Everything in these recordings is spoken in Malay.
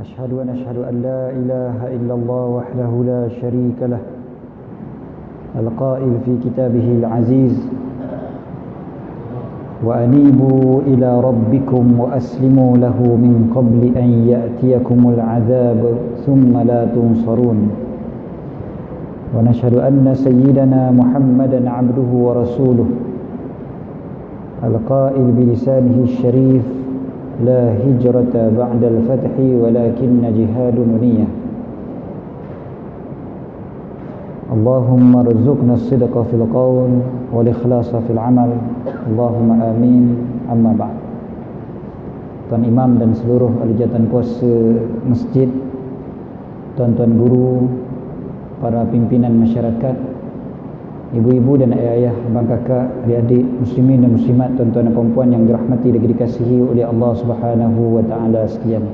أشهد أن لا إله إلا الله وحده لا شريك له القائل في كتابه العزيز وأنيبوا إلى ربكم وأسلموا له من قبل أن يأتيكم العذاب ثم لا تنصرون ونشهد أن سيدنا محمدا عبده ورسوله القائل بلسانه الشريف لا هجرة بعد الفتح ولكن جهاد نية اللهم ارزقنا الصدق في القول والإخلاص في العمل اللهم آمين. Amma ba'd. Tuan Imam dan seluruh ahli jawatan kuasa masjid, tuan-tuan guru, para pimpinan masyarakat, ibu-ibu dan ayah-ayah, abang kakak, adik-adik, muslimin dan muslimat, tuan-tuan dan puan-puan yang dirahmati dan dikasihi oleh Allah Subhanahu wa taala sekalian.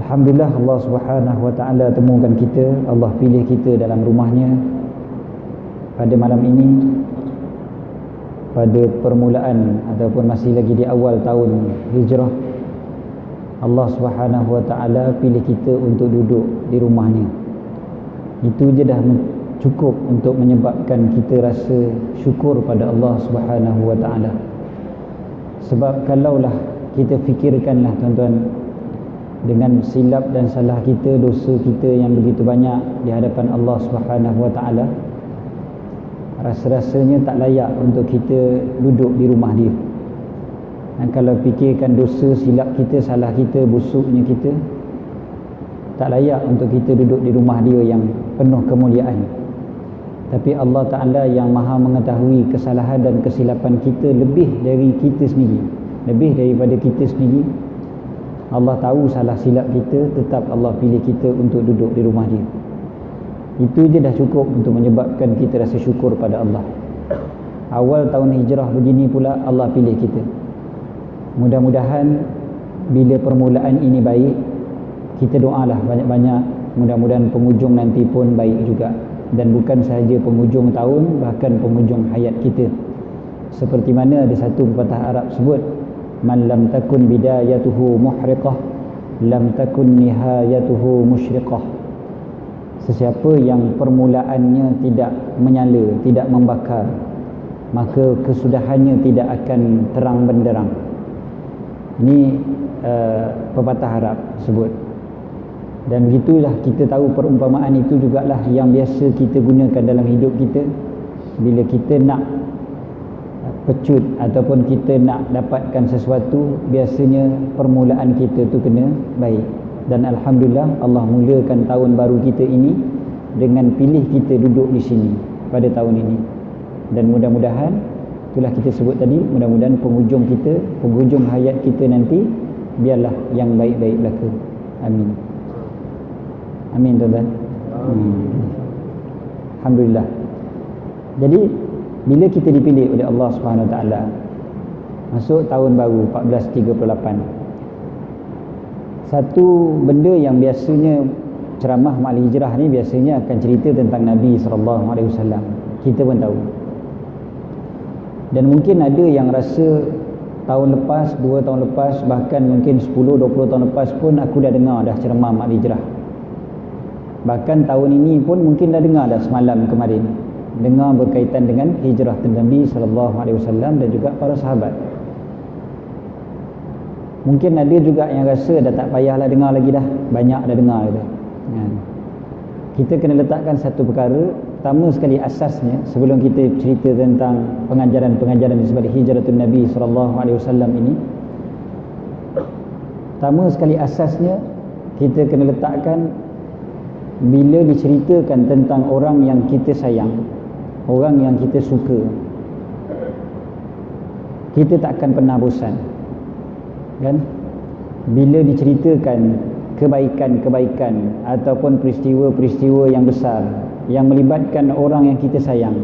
Alhamdulillah, Allah Subhanahu wa taala temukan kita, Allah pilih kita dalam rumahnya pada malam ini, pada permulaan ataupun masih lagi di awal tahun hijrah. Allah Subhanahu wa taala pilih kita untuk duduk di rumahnya. Itu je dah cukup untuk menyebabkan kita rasa syukur pada Allah Subhanahu wa taala. Sebab kalaulah kita fikirkanlah tuan-tuan, dengan silap dan salah kita, dosa kita yang begitu banyak di hadapan Allah Subhanahu wa taala, rasa-rasanya tak layak untuk kita duduk di rumah dia. Dan kalau fikirkan dosa, silap kita, salah kita, busuknya kita, tak layak untuk kita duduk di rumah dia yang penuh kemuliaan. Tapi Allah Ta'ala yang maha mengetahui kesalahan dan kesilapan kita lebih dari kita sendiri, lebih daripada kita sendiri. Allah tahu salah silap kita, tetap Allah pilih kita untuk duduk di rumah dia. Itu je dah cukup untuk menyebabkan kita rasa syukur pada Allah. Awal tahun hijrah begini pula Allah pilih kita. Mudah-mudahan bila permulaan ini baik, kita doalah banyak-banyak, mudah-mudahan penghujung nanti pun baik juga. Dan bukan sahaja penghujung tahun, bahkan penghujung hayat kita. Seperti mana ada satu pepatah Arab sebut, man lam takun bidayatuhu muhriqah, lam takun nihayatuhu musyriqah. Sesiapa yang permulaannya tidak menyala, tidak membakar, maka kesudahannya tidak akan terang benderang. Ini pepatah Arab sebut. Dan begitulah kita tahu perumpamaan itu jugalah yang biasa kita gunakan dalam hidup kita. Bila kita nak pecut ataupun kita nak dapatkan sesuatu, biasanya permulaan kita tu kena baik. Dan Alhamdulillah, Allah mulakan tahun baru kita ini dengan pilih kita duduk di sini pada tahun ini. Dan mudah-mudahan, itulah kita sebut tadi, mudah-mudahan penghujung kita, penghujung hayat kita nanti biarlah yang baik-baik belaka. Amin. Amin tuan-tuan. Alhamdulillah. Jadi bila kita dipilih oleh Allah Subhanahu Wa Taala masuk tahun baru 1438, satu benda yang biasanya ceramah Ma'al Hijrah ni biasanya akan cerita tentang Nabi SAW. Kita pun tahu. Dan mungkin ada yang rasa tahun lepas, 2 tahun lepas, bahkan mungkin 10-20 tahun lepas pun aku dah dengar dah ceramah Ma'al Hijrah. Bahkan tahun ini pun mungkin dah dengar dah semalam kemarin, dengar berkaitan dengan hijrah Nabi SAW dan juga para sahabat. Mungkin ada juga yang rasa dah tak payahlah dengar lagi dah, banyak dah dengar dah. Kita kena letakkan satu perkara. Pertama sekali asasnya, sebelum kita cerita tentang pengajaran-pengajaran di sebalik hijratun Nabi SAW ini, pertama sekali asasnya kita kena letakkan, bila diceritakan tentang orang yang kita sayang, orang yang kita suka, kita tak akan pernah bosan, kan? Bila diceritakan kebaikan-kebaikan ataupun peristiwa-peristiwa yang besar yang melibatkan orang yang kita sayang,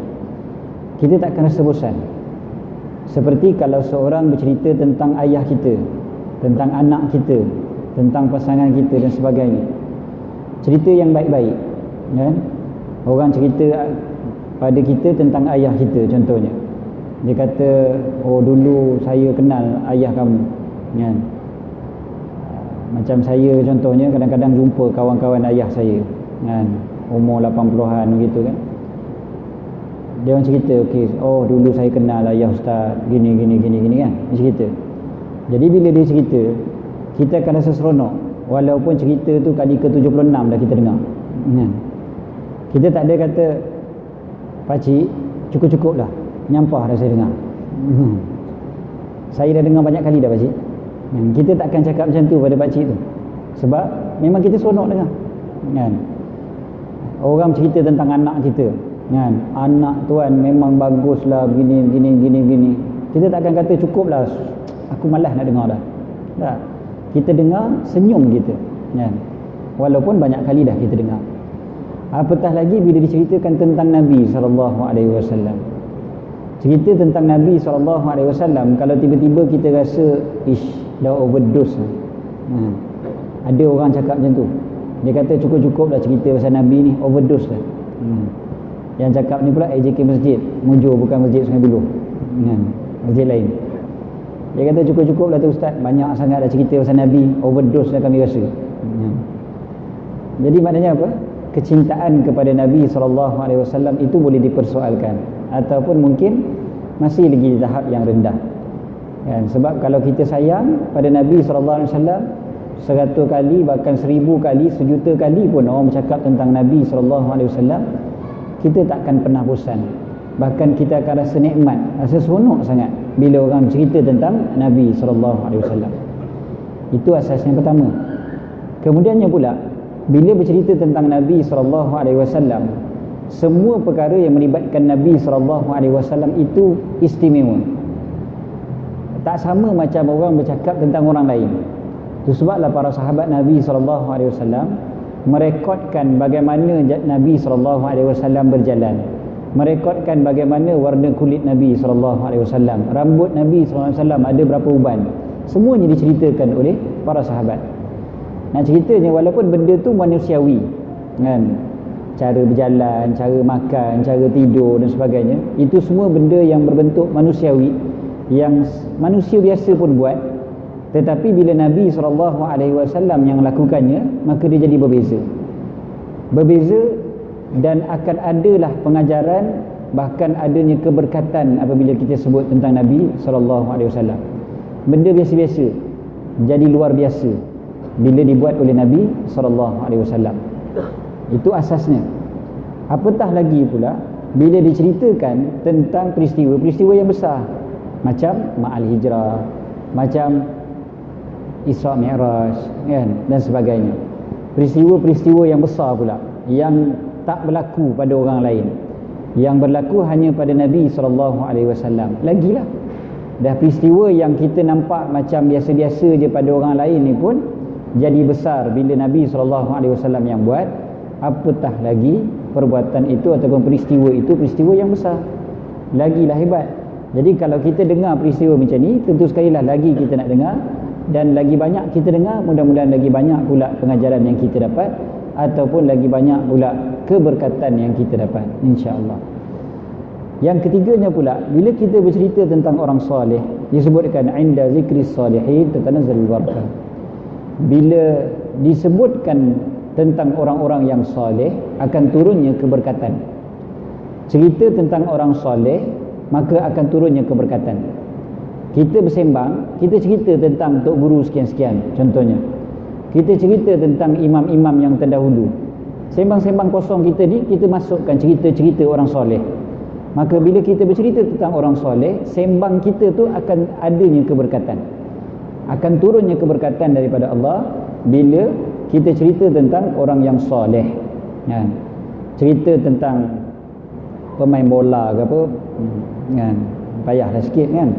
kita tak akan rasa bosan. Seperti kalau seorang bercerita tentang ayah kita, tentang anak kita, tentang pasangan kita dan sebagainya, cerita yang baik-baik, kan? Orang cerita pada kita tentang ayah kita contohnya, dia kata, oh dulu saya kenal ayah kamu, kan? Macam saya contohnya, kadang-kadang jumpa kawan-kawan ayah saya kan, umur 80-an begitu kan, dia orang cerita, okey, oh dulu saya kenal ayah ustaz gini kan, dia cerita. Jadi bila dia cerita, kita akan rasa seronok, walaupun cerita tu kali ke-76 dah kita dengar kan. Kita tak ada kata pakcik cukup-cukup lah, nyampah dah saya dengar. Saya dah dengar banyak kali dah pakcik. Kita takkan cakap macam tu pada pakcik tu, sebab memang kita seronok dengar kan. Orang cerita tentang anak kita kan, anak tuan memang baguslah begini. Kita takkan kata cukuplah, aku malas nak dengar dah. Tak. Kita dengar senyum kita kan, walaupun banyak kali dah kita dengar. Apatah lagi bila diceritakan tentang Nabi SAW. Cerita tentang Nabi SAW, kalau tiba-tiba kita rasa dah overdose. Ada orang cakap macam tu, dia kata cukup-cukup dah cerita pasal Nabi ni, overdose dah. Yang cakap ni pula AJK Masjid Mujur, bukan Masjid Sungai Buloh kan, masjid lain. Dia kata cukup-cukup dah tu ustaz, banyak sangat dah cerita pasal Nabi, overdose dah kami rasa. Jadi maknanya apa? Kecintaan kepada Nabi SAW itu boleh dipersoalkan, ataupun mungkin masih lagi di tahap yang rendah kan. Sebab kalau kita sayang pada Nabi SAW 100 kali, bahkan 1000 kali, 1,000,000 kali pun orang bercakap tentang Nabi SAW, kita takkan pernah bosan. Bahkan kita akan rasa nikmat, rasa seronok sangat bila orang cerita tentang Nabi SAW. Itu asas yang pertama. Kemudiannya pula, bila bercerita tentang Nabi SAW, semua perkara yang melibatkan Nabi SAW itu istimewa. Tak sama macam orang bercakap tentang orang lain. Itu sebablah para sahabat Nabi SAW merekodkan bagaimana Nabi SAW berjalan, merekodkan bagaimana warna kulit Nabi SAW, rambut Nabi SAW ada berapa uban. Semuanya diceritakan oleh para sahabat. Nak ceritanya, walaupun benda tu manusiawi kan, cara berjalan, cara makan, cara tidur dan sebagainya, itu semua benda yang berbentuk manusiawi, yang manusia biasa pun buat. Tetapi bila Nabi SAW yang lakukannya, maka dia jadi berbeza, dan akan adalah pengajaran, bahkan adanya keberkatan apabila kita sebut tentang Nabi SAW. Benda biasa-biasa jadi luar biasa bila dibuat oleh Nabi SAW. Itu asasnya. Apatah lagi pula bila diceritakan tentang peristiwa yang besar, macam Ma'al Hijrah, macam Isra Mi'raj kan, dan sebagainya. Peristiwa-peristiwa yang besar pula, yang tak berlaku pada orang lain, yang berlaku hanya pada Nabi SAW. Lagilah, dah peristiwa yang kita nampak macam biasa-biasa je pada orang lain ni pun jadi besar bila Nabi SAW yang buat. Apatah lagi perbuatan itu ataupun peristiwa itu peristiwa yang besar, lagilah hebat. Jadi kalau kita dengar peristiwa macam ni, tentu sekali lah lagi kita nak dengar, dan lagi banyak kita dengar, mudah-mudahan lagi banyak pula pengajaran yang kita dapat, ataupun lagi banyak pula keberkatan yang kita dapat, insya-Allah. Yang ketiganya pula, bila kita bercerita tentang orang soleh, disebutkan inda zikris salihin tatanazzalul barakah. Bila disebutkan tentang orang-orang yang soleh, akan turunnya keberkatan. Cerita tentang orang soleh, maka akan turunnya keberkatan. Kita bersembang, kita cerita tentang tok guru sekian-sekian contohnya, kita cerita tentang imam-imam yang terdahulu, sembang-sembang kosong kita ni, kita masukkan cerita-cerita orang soleh. Maka bila kita bercerita tentang orang soleh, sembang kita tu akan adanya keberkatan, akan turunnya keberkatan daripada Allah bila kita cerita tentang orang yang soleh kan. Cerita tentang pemain bola ke apa kan, payahlah sikit kan,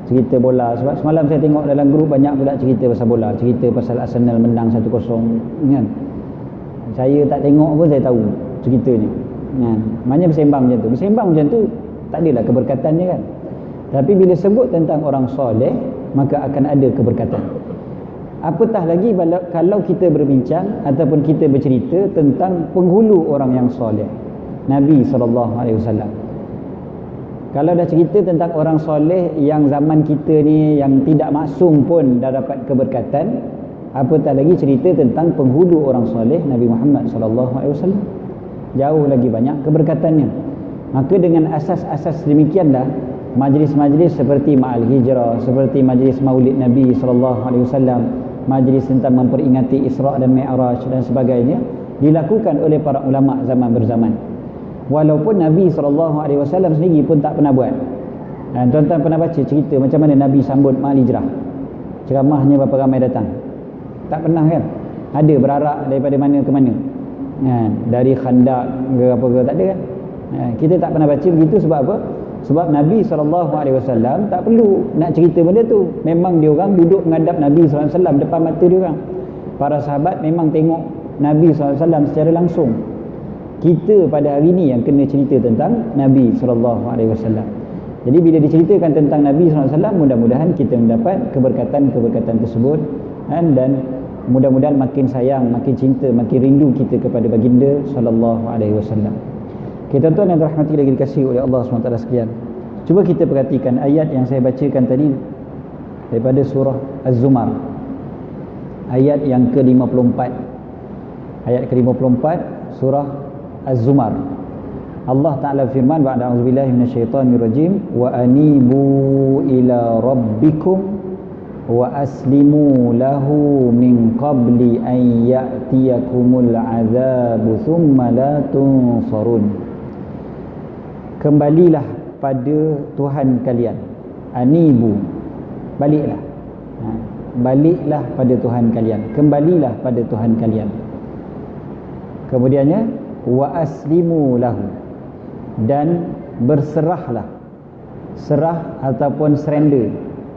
cerita bola. Sebab semalam saya tengok dalam grup banyak pula cerita pasal bola, cerita pasal Arsenal menang 1-0 kan. Saya tak tengok pun saya tahu ceritanya kan. Maknanya bersembang macam tu tak adalah keberkatannya kan. Tapi bila sebut tentang orang soleh, maka akan ada keberkatan. Apatah lagi kalau kita berbincang ataupun kita bercerita tentang penghulu orang yang soleh, Nabi SAW. Kalau dah cerita tentang orang soleh yang zaman kita ni yang tidak maksum pun dah dapat keberkatan, apatah lagi cerita tentang penghulu orang soleh Nabi Muhammad SAW. Jauh lagi banyak keberkatannya. Maka dengan asas-asas demikianlah majlis-majlis seperti Ma'al Hijrah, seperti majlis Maulid Nabi SAW, majlis tentang memperingati Isra' dan Mi'raj dan sebagainya dilakukan oleh para ulama zaman berzaman. Walaupun Nabi SAW sendiri pun tak pernah buat. Tuan-tuan pernah baca cerita macam mana Nabi sambut Ma'al Hijrah? Ceramahnya berapa ramai datang? Tak pernah kan? Ada berarak daripada mana ke mana? Dari Khandak ke apa ke, tak ada kan? Kita tak pernah baca begitu. Sebab apa? Sebab Nabi SAW tak perlu nak cerita benda tu. Memang dia orang duduk menghadap Nabi SAW depan mata dia orang. Para sahabat memang tengok Nabi SAW secara langsung. Kita pada hari ni yang kena cerita tentang Nabi SAW. Jadi bila diceritakan tentang Nabi SAW, mudah-mudahan kita mendapat keberkatan-keberkatan tersebut, dan mudah-mudahan makin sayang, makin cinta, makin rindu kita kepada baginda SAW. Okay, tuan-tuan yang dirahmati lagi dikasihi oleh Allah SWT sekalian, cuba kita perhatikan ayat yang saya bacakan tadi daripada surah Az-Zumar, ayat yang ke-54. Ayat ke-54 surah Az-Zumar. Allah Ta'ala firman, ba'da a'udzubillahi minasyaitanirrajim, wa anibu ila rabbikum wa aslimu lahu min qabli an ya'tiyakumul azabu thumma la tunsarun. Kembalilah pada Tuhan kalian. Anibu, baliklah. Baliklah pada Tuhan kalian. Kembalilah pada Tuhan kalian. Kemudiannya wa aslimu lahu, dan berserahlah. Serah ataupun surrender.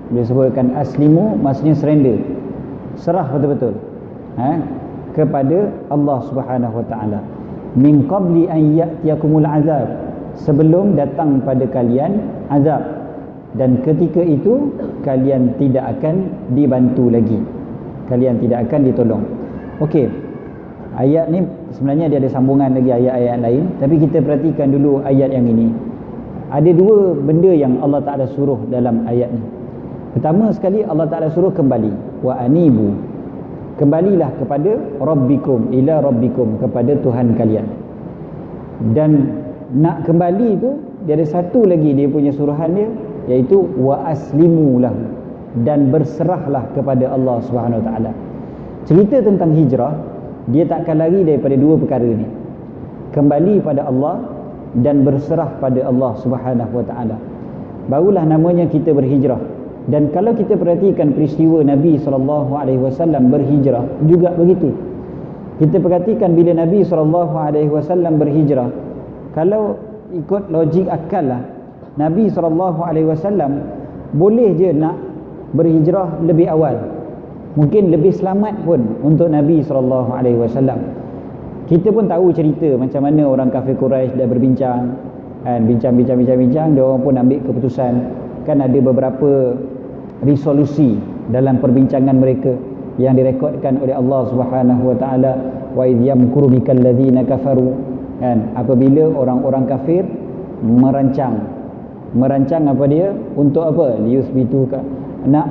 Bila sebutkan aslimu, maksudnya surrender, serah betul-betul kepada Allah Subhanahu Wa Taala. Min qabli an ya'tiyakumul azab, sebelum datang pada kalian azab, dan ketika itu kalian tidak akan dibantu lagi, kalian tidak akan ditolong. Okey, ayat ni sebenarnya dia ada sambungan lagi ayat-ayat lain, tapi kita perhatikan dulu ayat yang ini. Ada dua benda yang Allah Ta'ala suruh dalam ayat ni. Pertama sekali, Allah Ta'ala suruh kembali. Wa anibu, kembalilah kepada Rabbikum, ila Rabbikum, kepada Tuhan kalian. Dan nak kembali tu, dia ada satu lagi dia punya suruhan dia, iaitu wa aslimu lahu, dan berserahlah kepada Allah Subhanahu Wa Ta'ala. Cerita tentang hijrah, dia takkan lari daripada dua perkara ni. Kembali pada Allah dan berserah pada Allah Subhanahu Wa Ta'ala. Barulah namanya kita berhijrah. Dan kalau kita perhatikan peristiwa Nabi SAW berhijrah juga begitu. Kita perhatikan bila Nabi SAW berhijrah, kalau ikut logik akal lah, Nabi SAW boleh je nak berhijrah lebih awal. Mungkin lebih selamat pun untuk Nabi SAW. Kita pun tahu cerita macam mana orang kafir Quraisy dah berbincang, bincang, dia orang pun ambil keputusan. Kan ada beberapa resolusi dalam perbincangan mereka yang direkodkan oleh Allah Subhanahu Wa Taala. Wa idh yamkuru bikal ladzina kafaru, kan, apabila orang-orang kafir merancang apa dia, untuk apa? Liyusbituka, nak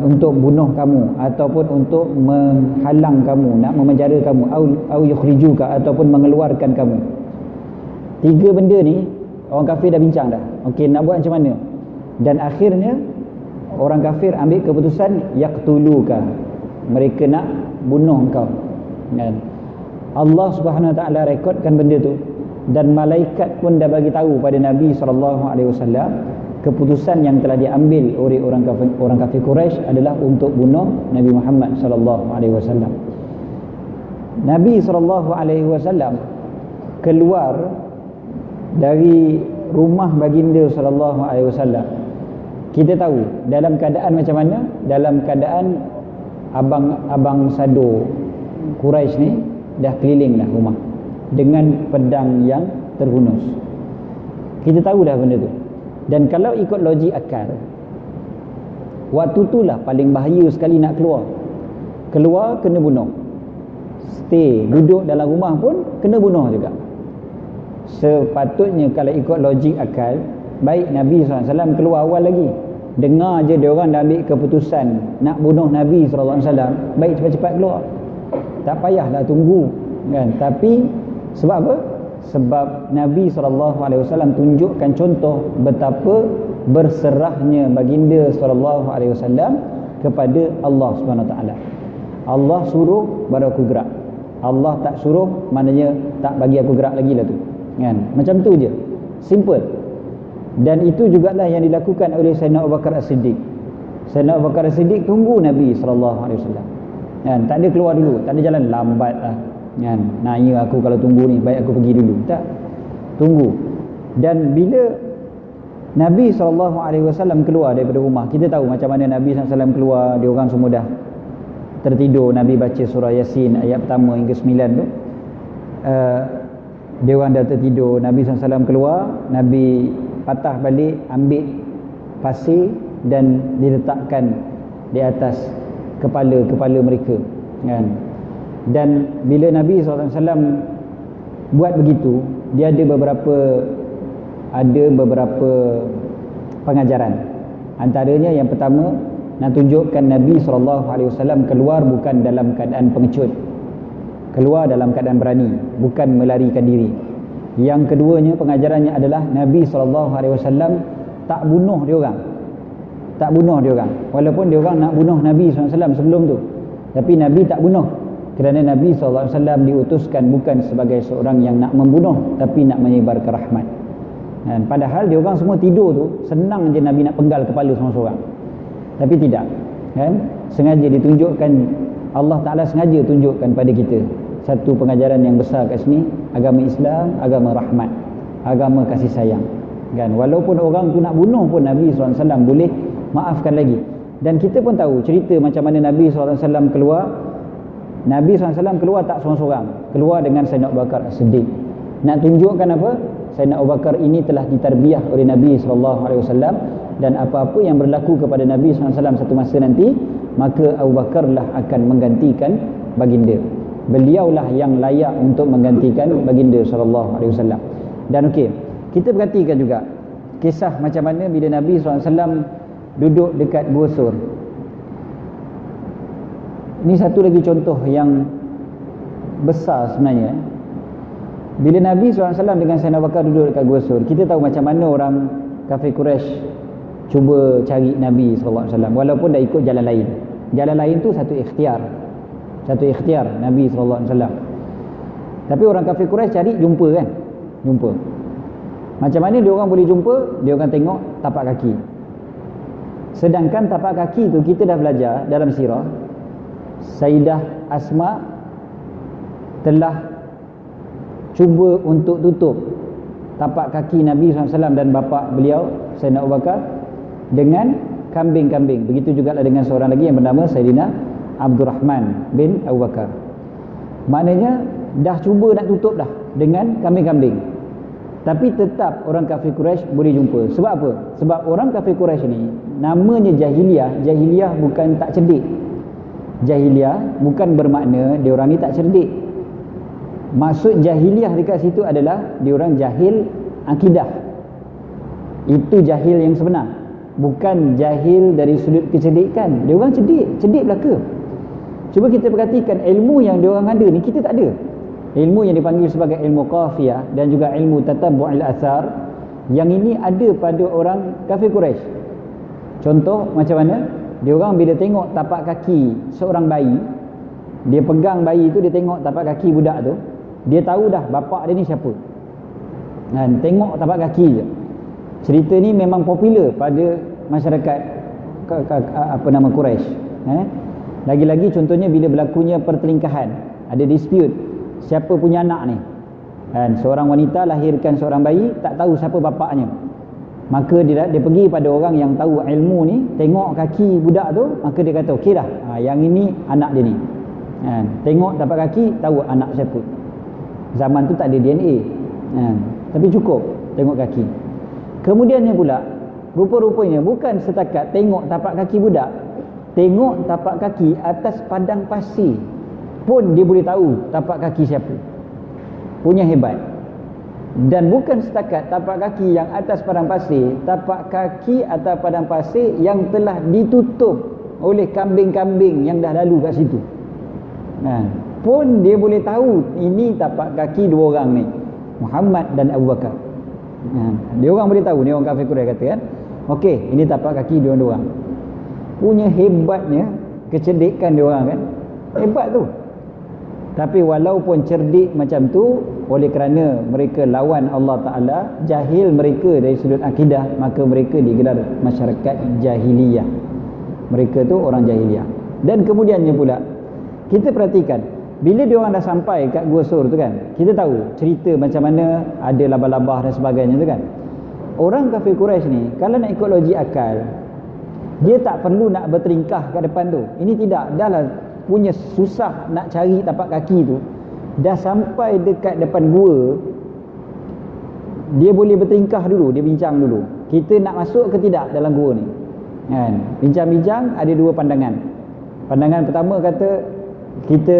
untuk bunuh kamu, ataupun untuk menghalang kamu, nak memenjara kamu, au yukhrijuka, ataupun mengeluarkan kamu. Tiga benda ni orang kafir dah bincang dah. Okey, nak buat macam mana? Dan akhirnya orang kafir ambil keputusan yaqtuluka, mereka nak bunuh kau. Kan? Allah Subhanahu Wa Taala rekodkan benda tu, dan malaikat pun dah bagi tahu pada Nabi SAW keputusan yang telah diambil oleh orang kafir Quraisy adalah untuk bunuh Nabi Muhammad SAW. Nabi SAW keluar dari rumah baginda SAW. Kita tahu dalam keadaan macam mana? Dalam keadaan abang sado Quraisy ni dah keliling dah rumah dengan pedang yang terhunus. Kita tahu dah benda tu. Dan kalau ikut logik akal, waktu itulah paling bahaya sekali nak keluar. Keluar kena bunuh. Stay, duduk dalam rumah pun kena bunuh juga. Sepatutnya kalau ikut logik akal, baik Nabi SAW keluar awal lagi. dengar je dia orang dah ambil keputusan nak bunuh Nabi SAW, baik cepat-cepat keluar, tak payahlah tunggu kan. Tapi sebab apa? Sebab Nabi SAW tunjukkan contoh betapa berserahnya baginda SAW kepada Allah SWT. Allah suruh baru aku gerak, Allah tak suruh maknanya tak bagi aku gerak lagi lah tu kan. Macam tu je, simple. Dan itu jugalah yang dilakukan oleh Sayyidina Abu Bakar As-Siddiq. Sayyidina Abu Bakar As-Siddiq tunggu Nabi SAW kan, tak ada keluar dulu, tak ada jalan lambat lah kan, nanya aku kalau tunggu ni baik aku pergi dulu, tak, tunggu. Dan bila Nabi SAW keluar daripada rumah, kita tahu macam mana Nabi SAW keluar, dia orang semua dah tertidur. Nabi baca surah Yasin ayat pertama hingga 9 tu, dia orang dah tertidur. Nabi SAW keluar, Nabi patah balik, ambil pasir dan diletakkan di atas kepala mereka kan. Dan bila Nabi SAW buat begitu, dia ada beberapa pengajaran. Antaranya yang pertama, nak tunjukkan Nabi SAW keluar bukan dalam keadaan pengecut, keluar dalam keadaan berani, bukan melarikan diri. Yang keduanya, pengajarannya adalah Nabi SAW tak bunuh dia orang, tak bunuh dia orang, walaupun dia orang nak bunuh Nabi SAW sebelum tu, tapi Nabi tak bunuh, kerana Nabi SAW diutuskan bukan sebagai seorang yang nak membunuh, tapi nak menyebarkan rahmat. Dan padahal dia orang semua tidur tu, senang je Nabi nak penggal kepala semua seorang, tapi tidak kan. Sengaja ditunjukkan, Allah Ta'ala sengaja tunjukkan pada kita satu pengajaran yang besar kat sini. Agama Islam, agama rahmat, agama kasih sayang kan. Walaupun orang tu nak bunuh pun Nabi SAW boleh maafkan lagi. Dan kita pun tahu cerita macam mana Nabi SAW keluar. Nabi SAW keluar tak seorang-seorang, keluar dengan Sayyidina Abu Bakar As-Siddiq. Nak tunjukkan apa? Sayyidina Abu Bakar ini telah ditarbiah oleh Nabi SAW, dan apa-apa yang berlaku kepada Nabi SAW satu masa nanti, maka Abu Bakar lah akan menggantikan baginda. Beliaulah yang layak untuk menggantikan baginda SAW. Dan okey, kita perhatikan juga kisah macam mana bila Nabi SAW duduk dekat Gua Sur. Ini satu lagi contoh yang besar sebenarnya. Bila Nabi SAW dengan Sayyidina Abu Bakar duduk dekat Gua Sur, kita tahu macam mana orang kafir Quraisy cuba cari Nabi SAW, walaupun dah ikut jalan lain. Jalan lain tu satu ikhtiar Nabi SAW. Tapi orang kafir Quraisy cari jumpa kan, jumpa. Macam mana dia orang boleh jumpa? Dia orang tengok tapak kaki. Sedangkan tapak kaki tu kita dah belajar dalam sirah, Sayyidah Asma telah cuba untuk tutup tapak kaki Nabi SAW dan bapa beliau Sayyidina Abu Bakar dengan kambing-kambing. Begitu juga dengan seorang lagi yang bernama Sayyidina Abdurrahman bin Abu Bakar. Maknanya dah cuba nak tutup dah dengan kambing-kambing, tapi tetap orang kafir Quraisy boleh jumpa. Sebab apa? Sebab orang kafir Quraisy ni namanya jahiliyah. Jahiliyah bukan tak cerdik. Jahiliyah bukan bermakna dia orang ni tak cerdik. Maksud jahiliyah dekat situ adalah dia orang jahil akidah. Itu jahil yang sebenar, bukan jahil dari sudut kecerdikan. Dia orang cerdik belaka. Cuba kita perhatikan ilmu yang dia orang ada ni, kita tak ada. Ilmu yang dipanggil sebagai ilmu qafiyah dan juga ilmu tatabbu'il athar, yang ini ada pada orang kafir Quraisy. Contoh macam mana? Dia orang bila tengok tapak kaki seorang bayi, dia pegang bayi tu, dia tengok tapak kaki budak tu, dia tahu dah bapak dia ni siapa. Dan tengok tapak kaki je. Cerita ni memang popular pada masyarakat Quraisy. Lagi-lagi contohnya bila berlakunya pertelingkahan, ada dispute siapa punya anak ni. Dan seorang wanita lahirkan seorang bayi, tak tahu siapa bapaknya. Maka dia pergi pada orang yang tahu ilmu ni, tengok kaki budak tu, maka dia kata okey dah, yang ini anak dia ni. Tengok tapak kaki, tahu anak siapa. Zaman tu tak ada DNA, tapi cukup tengok kaki. Kemudiannya pula, rupa-rupanya bukan setakat tengok tapak kaki budak, tengok tapak kaki atas padang pasir pun dia boleh tahu tapak kaki siapa. Punya hebat. Dan bukan setakat tapak kaki yang atas padang pasir, tapak kaki atas padang pasir yang telah ditutup oleh kambing-kambing yang dah lalu kat situ. Pun dia boleh tahu ini tapak kaki dua orang ni, Muhammad dan Abu Bakar. Dia orang boleh tahu, ni orang kafir Quraisy kata kan, okey, ini tapak kaki dia orang. Punya hebatnya kecerdikan dia orang kan, hebat tu. Tapi walaupun cerdik macam tu, oleh kerana mereka lawan Allah Ta'ala, jahil mereka dari sudut akidah, maka mereka digelar masyarakat jahiliyah. Mereka tu orang jahiliyah. Dan kemudiannya pula, kita perhatikan, bila dia orang dah sampai kat Gua Sur tu kan, kita tahu cerita macam mana ada labah-labah dan sebagainya tu kan. Orang kafir Quraisy ni, kalau nak ikut logik akal, dia tak perlu nak berteringkah kat depan tu. Ini tidak, dah lah punya susah nak cari tapak kaki tu, dah sampai dekat depan gua, dia boleh bertingkah dulu, dia bincang dulu, kita nak masuk ke tidak dalam gua ni kan. Bincang-bincang, ada dua pandangan. Pandangan pertama kata kita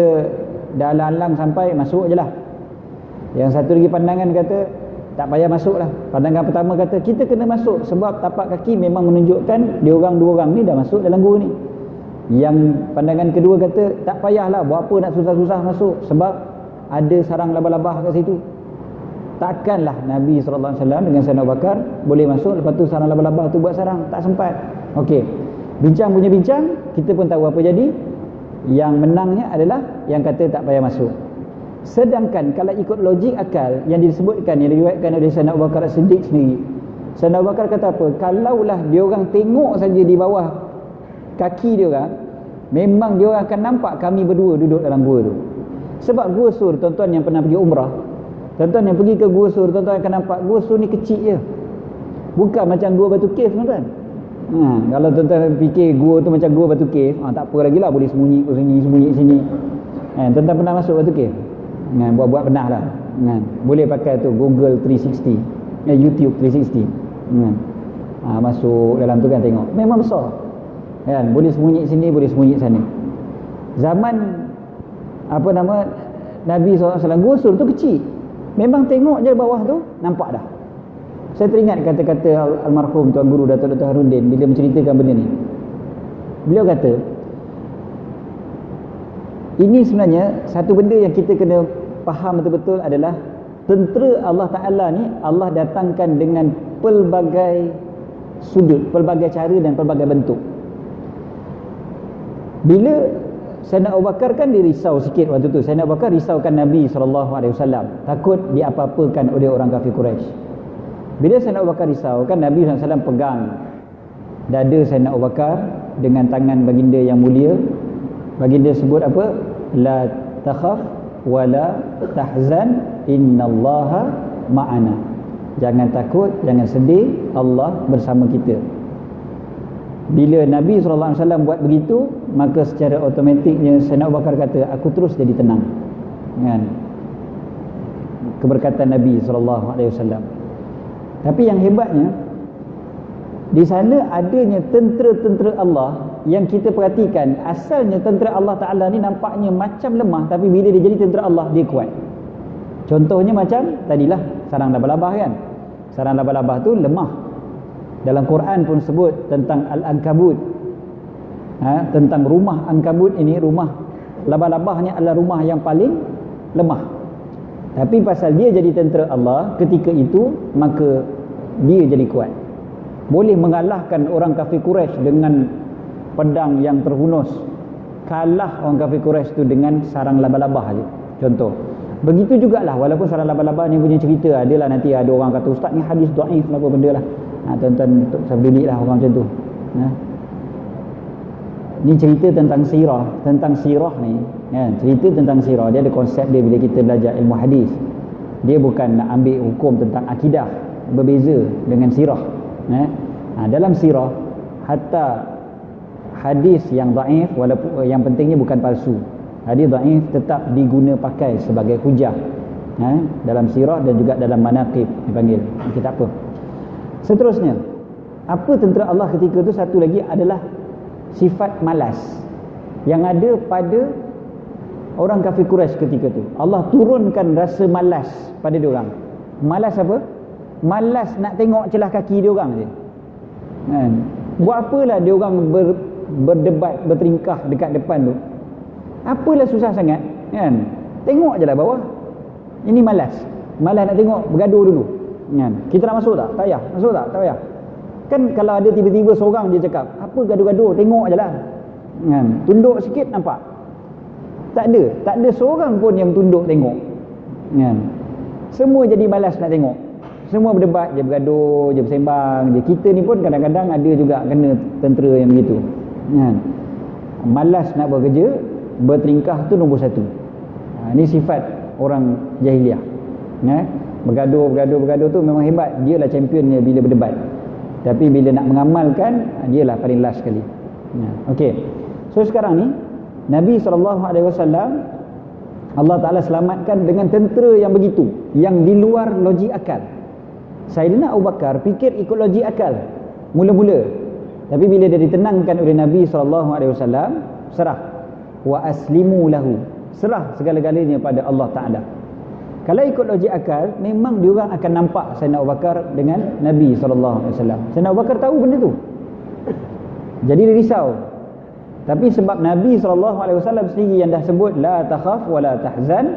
dah alang-alang sampai, masuk je lah. Yang satu lagi pandangan kata tak payah masuk lah. Pandangan pertama kata kita kena masuk sebab tapak kaki memang menunjukkan dia orang dua orang ni dah masuk dalam gua ni. Yang pandangan kedua kata tak payahlah, buat apa nak susah-susah masuk sebab ada sarang labah-labah kat situ. Takkanlah Nabi SAW dengan Sayyidina Abu Bakar boleh masuk, lepas tu sarang labah-labah tu buat sarang, tak sempat. Okey, bincang punya bincang, kita pun tahu apa jadi. Yang menangnya adalah yang kata tak payah masuk. Sedangkan kalau ikut logik akal yang disebutkan, yang diriwayatkan oleh Sayyidina Abu Bakar As-Siddiq sendiri, Sayyidina Abu Bakar kata apa, kalaulah dia orang tengok saja di bawah kaki dia orang, memang dia orang akan nampak kami berdua duduk dalam gua tu. Sebab Gua Sur, tuan-tuan yang pernah pergi umrah, tuan-tuan yang pergi ke Gua Sur, tuan-tuan akan nampak Gua Sur ni kecil je, bukan macam gua Batu Cave, tuan-tuan. Kalau tuan-tuan fikir gua tu macam gua Batu Cave, tak apa lagi lah, boleh sembunyi ke sini, sembunyi sini. Tuan-tuan pernah masuk Batu Cave? Buat-buat pernah lah. Boleh pakai tu Google 360, YouTube 360. Masuk dalam tu kan, tengok memang besar kan, boleh sembunyi sini, boleh sembunyi sana. Zaman apa nama Nabi SAW, Gua Sur tu kecil, memang tengok je bawah tu nampak dah. Saya teringat kata-kata almarhum Tuan Guru Datuk Dr. Harudin bila menceritakan benda ni. Beliau kata ini sebenarnya satu benda yang kita kena faham betul-betul adalah tentera Allah Ta'ala ni Allah datangkan dengan pelbagai sudut, pelbagai cara dan pelbagai bentuk. Bila Sayyidina Abu Bakar kan dia risau sikit waktu tu. Sayyidina Abu Bakar risaukan Nabi SAW, takut diapa-apakan oleh orang kafir Quraisy. Bila Sayyidina Abu Bakar risau kan, Nabi SAW pegang dada Sayyidina Abu Bakar dengan tangan baginda yang mulia. Baginda sebut apa? La takhaf wa la tahzan innallaha ma'ana. Jangan takut, jangan sedih, Allah bersama kita. Bila Nabi SAW buat begitu, maka secara automatiknya Sayyidina Abu Bakar kata, aku terus jadi tenang kan? Keberkatan Nabi SAW. Tapi yang hebatnya, di sana adanya tentera-tentera Allah yang kita perhatikan, asalnya tentera Allah Ta'ala ni nampaknya macam lemah, tapi bila dia jadi tentera Allah, dia kuat. Contohnya macam tadilah sarang labah-labah kan, sarang labah-labah tu lemah. Dalam Quran pun sebut tentang Al-Ankabut, tentang rumah Ankabut ini, rumah labah-labahnya adalah rumah yang paling lemah. Tapi pasal dia jadi tentera Allah ketika itu, maka dia jadi kuat, boleh mengalahkan orang kafir Quraisy dengan pedang yang terhunus. Kalah orang kafir Quraisy tu dengan sarang labah-labah je. Contoh. Begitu jugalah, walaupun sarang labah-labah ni punya cerita, adalah nanti ada orang kata ustaz ni hadis dhaif apa benda lah. Tuan-tuan sabduli lah orang macam tu. Ni cerita tentang sirah, tentang sirah ni kan, cerita tentang sirah. Dia ada konsep dia bila kita belajar ilmu hadis. Dia bukan nak ambil hukum tentang akidah, berbeza dengan sirah. Dalam sirah, hatta hadis yang dhaif, walaupun yang pentingnya bukan palsu, hadis dhaif tetap diguna pakai sebagai hujah dalam sirah dan juga dalam manaqib dipanggil. Kita apa? Seterusnya, apa tentera Allah ketika itu? Satu lagi adalah sifat malas yang ada pada orang kafir Quraisy ketika itu. Allah turunkan rasa malas pada diorang. Malas apa? Malas nak tengok celah kaki dia orang je. Kan? Buat apalah dia orang berdebat, berteringkah dekat depan tu? Apalah susah sangat, kan? Tengok je lah bawah. Ini malas. Malas nak tengok, bergaduh dulu. Kan? Kita nak masuk tak? Tak payah. Masuk tak? Tak payah. Kan kalau ada tiba-tiba seorang dia cakap, apa gaduh-gaduh? Tengok je lah. Kan? Tunduk sikit nampak. Tak ada seorang pun yang tunduk tengok. Kan? Semua jadi malas nak tengok. Semua berdebat je, bergaduh je, bersembang je. Kita ni pun kadang-kadang ada juga kena tentera yang begitu. Kan? Malas nak bekerja, berteringkah tu nombor satu. Ini sifat orang jahiliah. Bergaduh tu memang hebat. Dia lah championnya bila berdebat. Tapi bila nak mengamalkan, dia lah paling last sekali. Okey. So sekarang ni Nabi SAW, Allah Ta'ala selamatkan dengan tentera yang begitu, yang di luar logik akal. Sayyidina Abu Bakar fikir ikut logik akal mula-mula, tapi bila dia ditenangkan oleh Nabi SAW, serah. Wa aslimu lahu, serah segala-galanya pada Allah Ta'ala. Kalau ikut logik akal, memang diorang akan nampak Sayyidina Abu Bakar dengan Nabi SAW. Sayyidina Abu Bakar tahu benda tu, jadi dia risau. Tapi sebab Nabi SAW sendiri yang dah sebut la takhaf wa la tahzan,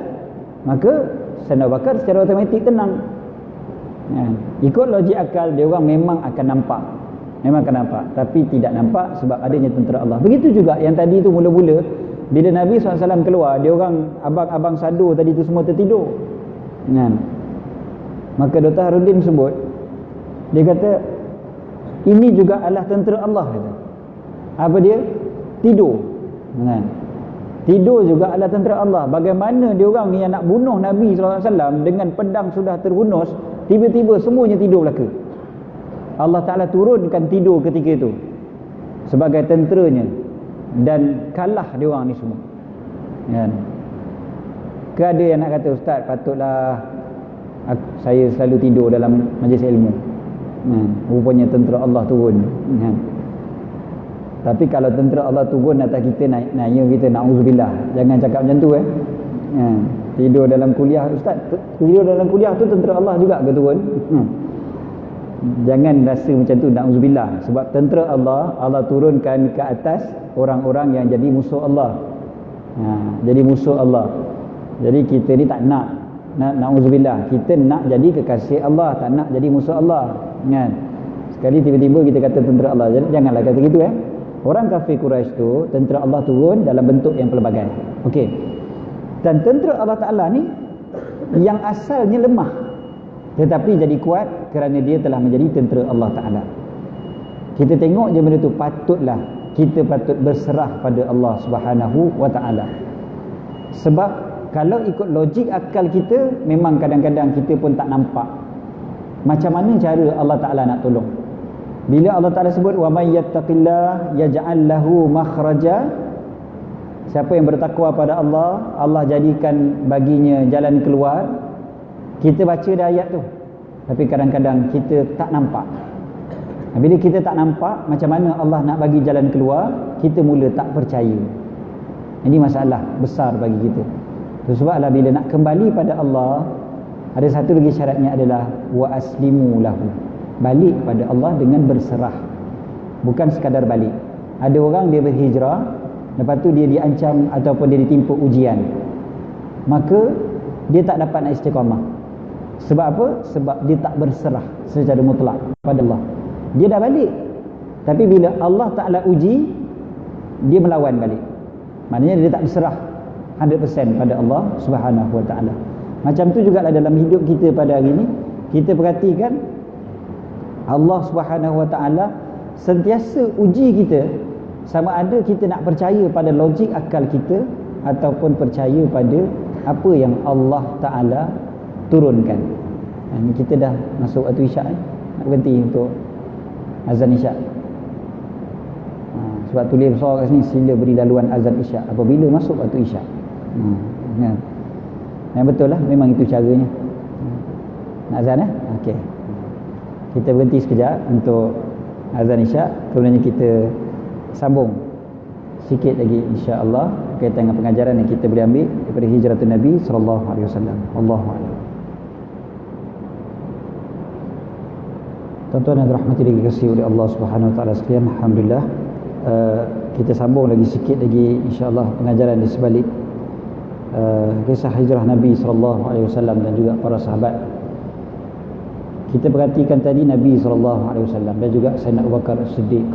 maka Sayyidina Abu Bakar secara automatik tenang. Ikut logik akal, dia orang memang akan nampak, tapi tidak nampak sebab adanya tentera Allah. Begitu juga yang tadi tu mula-mula bila Nabi SAW keluar, dia orang abang-abang sado tadi tu semua tertidur. Maka Dr. Harudin sebut, dia kata ini juga adalah tentera Allah, kata. Apa dia? Tidur. Tidur juga adalah tentera Allah. Bagaimana dia orang ni yang nak bunuh Nabi SAW dengan pedang sudah terhunus, tiba-tiba semuanya tidur belaka. Allah Ta'ala turunkan tidur ketika itu sebagai tenteranya, dan kalah dia orang ni semua. Ke ada yang nak kata, Ustaz, patutlah saya selalu tidur dalam majlis ilmu. Rupanya tentera Allah turun. Tapi kalau tentera Allah turun atas kita, naya kita, na'udzubillah, jangan cakap macam tu. Tidur dalam kuliah, Ustaz, tidur dalam kuliah tu tentera Allah juga ke turun? Jangan rasa macam tu, na'udzubillah. Sebab tentera Allah, Allah turunkan ke atas orang-orang yang jadi musuh Allah. Jadi musuh Allah. Jadi kita ni tak nak, na'udzubillah, kita nak jadi kekasih Allah, tak nak jadi musuh Allah. Sekali tiba-tiba kita kata tentera Allah, janganlah kata gitu. Orang kafir Quraisy tu, tentera Allah turun dalam bentuk yang pelbagai. Okey. Dan tentera Allah Ta'ala ni yang asalnya lemah, tetapi jadi kuat kerana dia telah menjadi tentera Allah Ta'ala. Kita tengok je benda tu, kita patut berserah pada Allah Subhanahu wa Ta'ala. Sebab kalau ikut logik akal kita, memang kadang-kadang kita pun tak nampak macam mana cara Allah Ta'ala nak tolong. Bila Allah Ta'ala sebut wa may yattaqillah yaj'al lahu makhraja, siapa yang bertakwa pada Allah, Allah jadikan baginya jalan keluar. Kita baca dah ayat tu, tapi kadang-kadang kita tak nampak. Bila kita tak nampak macam mana Allah nak bagi jalan keluar, kita mula tak percaya. Ini masalah besar bagi kita. Sebablah bila nak kembali pada Allah, ada satu lagi syaratnya adalah wa aslimu lahu, balik pada Allah dengan berserah. Bukan sekadar balik. Ada orang dia berhijrah, lepas tu dia diancam ataupun dia ditimpa ujian, maka dia tak dapat nak istiqamah. Sebab apa? Sebab dia tak berserah secara mutlak pada Allah. Dia dah balik, tapi bila Allah Ta'ala uji, dia melawan balik. Maknanya dia tak berserah 100% pada Allah Subhanahu wa Ta'ala. Macam tu jugalah dalam hidup kita pada hari ini. Kita perhatikan Allah Subhanahu wa Ta'ala sentiasa uji kita, sama ada kita nak percaya pada logik akal kita ataupun percaya pada apa yang Allah Ta'ala turunkan. Kita dah masuk waktu isyak ni. Nak berhenti untuk azan isyak. Sebab tulis besar kat sini, sila beri laluan azan isyak apabila masuk waktu isyak. Yang betul lah, memang itu caranya. Nak azan Okey. Kita berhenti sekejap untuk azan isyak, kemudian kita sambung sikit lagi insya-Allah berkaitan dengan pengajaran yang kita boleh ambil daripada hijratun Nabi sallallahu alaihi wasallam. Allahu a'lam. Tuan-tuan yang dirahmati dan dikasihi oleh Allah Subhanahu Wa Taala sekalian, alhamdulillah kita sambung lagi sikit lagi insya-Allah pengajaran di sebalik kisah hijrah Nabi sallallahu alaihi wasallam dan juga para sahabat. Kita perhatikan tadi Nabi sallallahu alaihi wasallam dan juga Sayyidina Abu Bakar As-Siddiq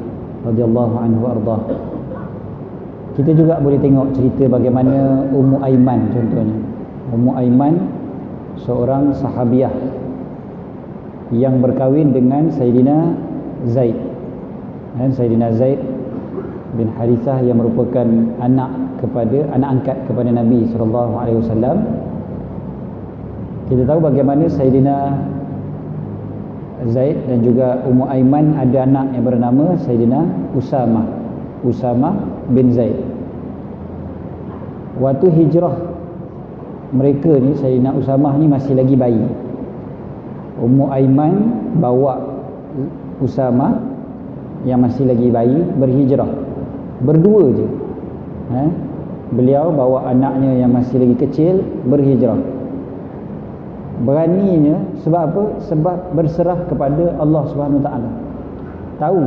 radhiyallahu anhu ardah. Kita juga boleh tengok cerita bagaimana Ummu Aiman contohnya. Ummu Aiman seorang sahabiah yang berkahwin dengan Sayyidina Zaid. Dan Sayyidina Zaid bin Harithah yang merupakan anak angkat kepada Nabi sallallahu alaihi wasallam. Kita tahu bagaimana Sayyidina Zaid dan juga Ummu Aiman ada anak yang bernama Sayyidina Usamah bin Zaid. Waktu hijrah mereka ni, Sayyidina Usamah ni masih lagi bayi. Ummu Aiman bawa Usamah yang masih lagi bayi berhijrah berdua je. Beliau bawa anaknya yang masih lagi kecil berhijrah. Beraninya sebab apa? Sebab berserah kepada Allah Subhanahu Wa Taala. Tahu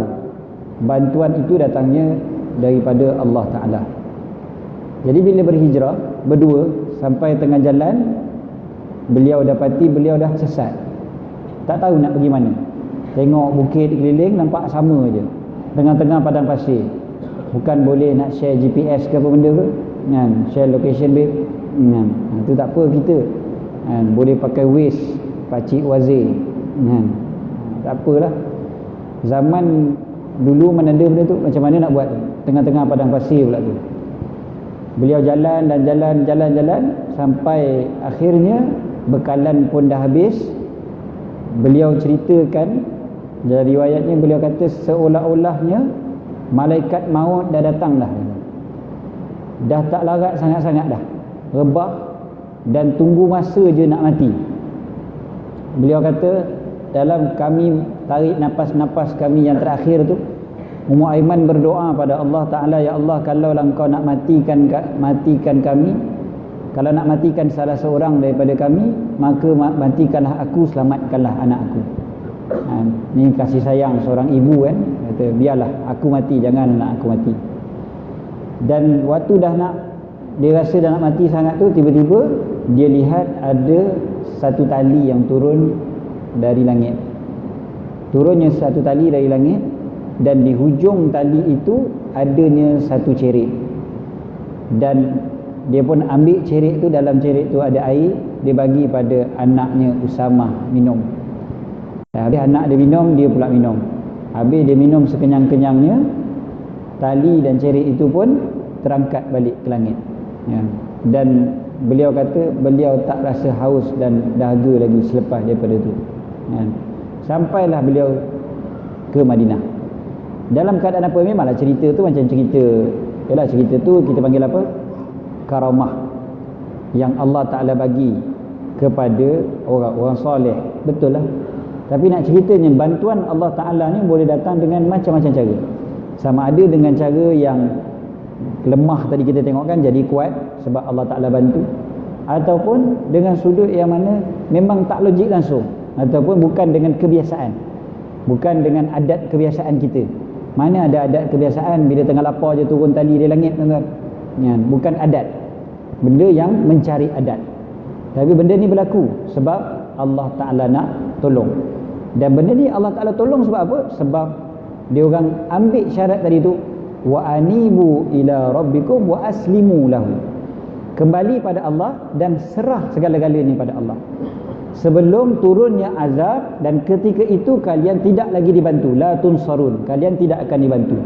bantuan itu datangnya daripada Allah Taala. Jadi bila berhijrah berdua sampai tengah jalan, beliau dapati beliau dah sesat. Tak tahu nak pergi mana. Tengok bukit keliling nampak sama je. Tengah-tengah padang pasir. Bukan boleh nak share GPS ke apa benda ke? Kan, share location babe. Kan, itu tak apa kita. Kan, boleh pakai Waze, Pakcik Wazir. Kan, tak apalah. Zaman dulu mana ada benda tu, macam mana nak buat tu? Tengah-tengah padang pasir pula tu. Beliau jalan dan jalan sampai akhirnya bekalan pun dah habis. Beliau ceritakan, dalam riwayatnya beliau kata seolah-olahnya malaikat maut dah datang dah. Dah tak larat sangat-sangat dah. Rebah dan tunggu masa je nak mati. Beliau kata dalam kami tarik nafas-nafas kami yang terakhir tu, Ummu Aiman berdoa pada Allah Ta'ala, ya Allah, kalau engkau nak matikan kami, kalau nak matikan salah seorang daripada kami, maka matikanlah aku, selamatkanlah anak aku. Ni kasih sayang seorang ibu kan. Kata biarlah aku mati, jangan anak aku mati. Dan waktu dia rasa dah nak mati sangat tu, tiba-tiba dia lihat ada satu tali yang turun dari langit. Turunnya satu tali dari langit, dan di hujung tali itu adanya satu cerik. Dan dia pun ambil cerik tu, dalam cerik tu ada air, dia bagi pada anaknya Usamah minum. Habis anak dia minum, dia pula minum. Habis dia minum sekenyang-kenyangnya, tali dan cerik itu pun terangkat balik ke langit. Dan beliau kata beliau tak rasa haus dan dahaga lagi selepas daripada itu. Sampailah beliau ke Madinah. Dalam keadaan apa? Memanglah cerita tu macam cerita tu kita panggil apa? Karamah yang Allah Ta'ala bagi kepada orang-orang soleh. Betul lah. Tapi nak ceritanya, bantuan Allah Ta'ala ni boleh datang dengan macam-macam cara. Sama ada dengan cara yang lemah tadi kita tengok kan, jadi kuat sebab Allah Ta'ala bantu, ataupun dengan sudut yang mana memang tak logik langsung, ataupun bukan dengan kebiasaan, bukan dengan adat kebiasaan kita. Mana ada adat kebiasaan bila tengah lapar je turun tali dari langit, tuan-tuan. Bukan adat, benda yang mencari adat. Tapi benda ni berlaku sebab Allah Ta'ala nak tolong. Dan benda ni Allah Ta'ala tolong sebab apa? Sebab dia orang ambil syarat tadi tu, wa anibu ila rabbikum wa aslimu lahu. Kembali pada Allah dan serah segala-galanya pada Allah. Sebelum turunnya azab, dan ketika itu kalian tidak lagi dibantu, la tunsarun, kalian tidak akan dibantu.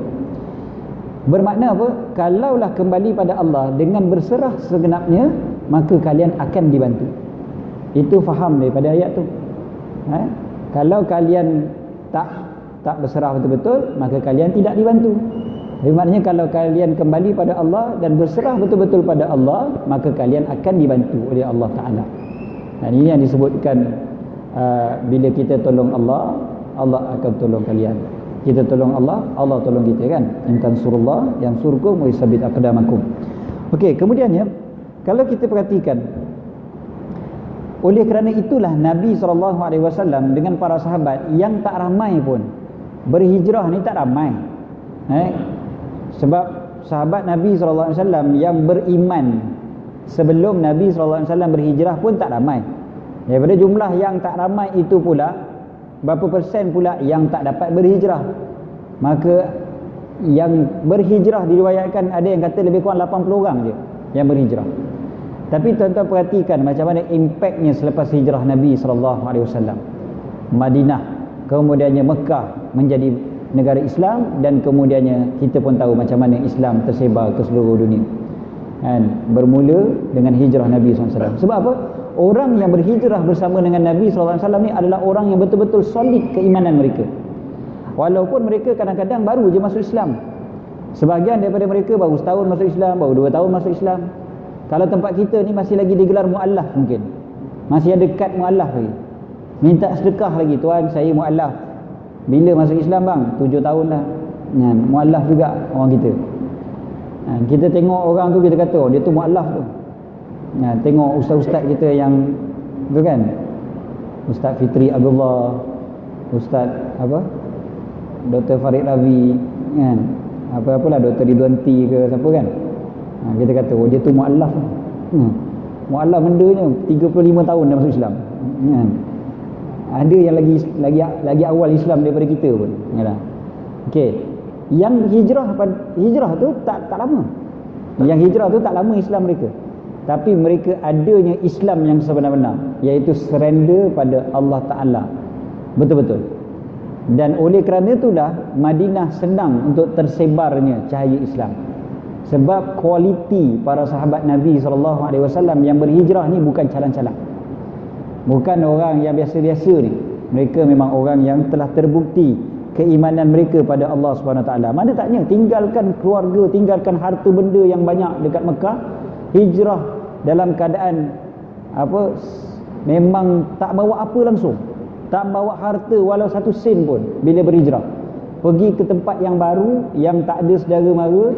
Bermakna apa? Kalaulah kembali pada Allah dengan berserah segenapnya, maka kalian akan dibantu. Itu faham daripada ayat tu. Kalau kalian tak berserah betul-betul, maka kalian tidak dibantu. Jadi maknanya kalau kalian kembali pada Allah dan berserah betul-betul pada Allah, maka kalian akan dibantu oleh Allah Ta'ala. Dan ini yang disebutkan bila kita tolong Allah, Allah akan tolong kalian. Kita tolong Allah, Allah tolong kita kan. In tansurullah yansurkum wa yusabbit aqdamakum. Okey, kemudiannya kalau kita perhatikan Oleh kerana itulah Nabi SAW dengan para sahabat yang tak ramai pun berhijrah ni, tak ramai. Sebab sahabat Nabi SAW yang beriman sebelum Nabi SAW berhijrah pun tak ramai. Daripada jumlah yang tak ramai itu pula, berapa persen pula yang tak dapat berhijrah? Maka yang berhijrah diriwayatkan ada yang kata lebih kurang 80 orang je yang berhijrah. Tapi tuan-tuan perhatikan macam mana impaknya selepas hijrah Nabi SAW. Madinah, kemudiannya Mekah menjadi negara Islam, dan kemudiannya kita pun tahu macam mana Islam tersebar ke seluruh dunia. Bermula dengan hijrah Nabi SAW. Sebab apa? Orang yang berhijrah bersama dengan Nabi SAW ni adalah orang yang betul-betul solid keimanan mereka. Walaupun mereka kadang-kadang baru je masuk Islam. Sebahagian daripada mereka baru setahun masuk Islam, baru 2 tahun masuk Islam. Kalau tempat kita ni masih lagi digelar mu'allaf mungkin. Masih ada kad mu'allaf lagi. Minta sedekah lagi, tuan saya mu'allaf. Bila masuk Islam bang? 7 tahun dah. Mu'allaf juga orang kita. Kita tengok orang tu, kita kata oh, dia tu mu'allaf tu. Tengok ustaz-ustaz kita yang tu kan, Ustaz Fitri Abdullah, Ustaz apa, Dr. Farid Ravi kan, apa-apalah Dr. Ridwan T ke siapa kan, kita kata oh dia tu mu'allaf. Mu'allaf bendanya 35 tahun dah masuk Islam kan. Ada yang lagi awal Islam daripada kita pun kan. Okey, yang hijrah tu tak lama. Yang hijrah tu tak lama Islam mereka. Tapi mereka adanya Islam yang sebenar-benar, iaitu surrender pada Allah Ta'ala betul-betul. Dan oleh kerana itulah Madinah senang untuk tersebarnya cahaya Islam. Sebab kualiti para sahabat Nabi SAW yang berhijrah ni bukan calang-calang, bukan orang yang biasa-biasa ni. Mereka memang orang yang telah terbukti keimanan mereka pada Allah SWT. Mana taknya tinggalkan keluarga, tinggalkan harta benda yang banyak dekat Mekah, hijrah dalam keadaan apa, memang tak bawa apa langsung, tak bawa harta walau 1 sen pun. Bila berhijrah pergi ke tempat yang baru, yang tak ada saudara mara,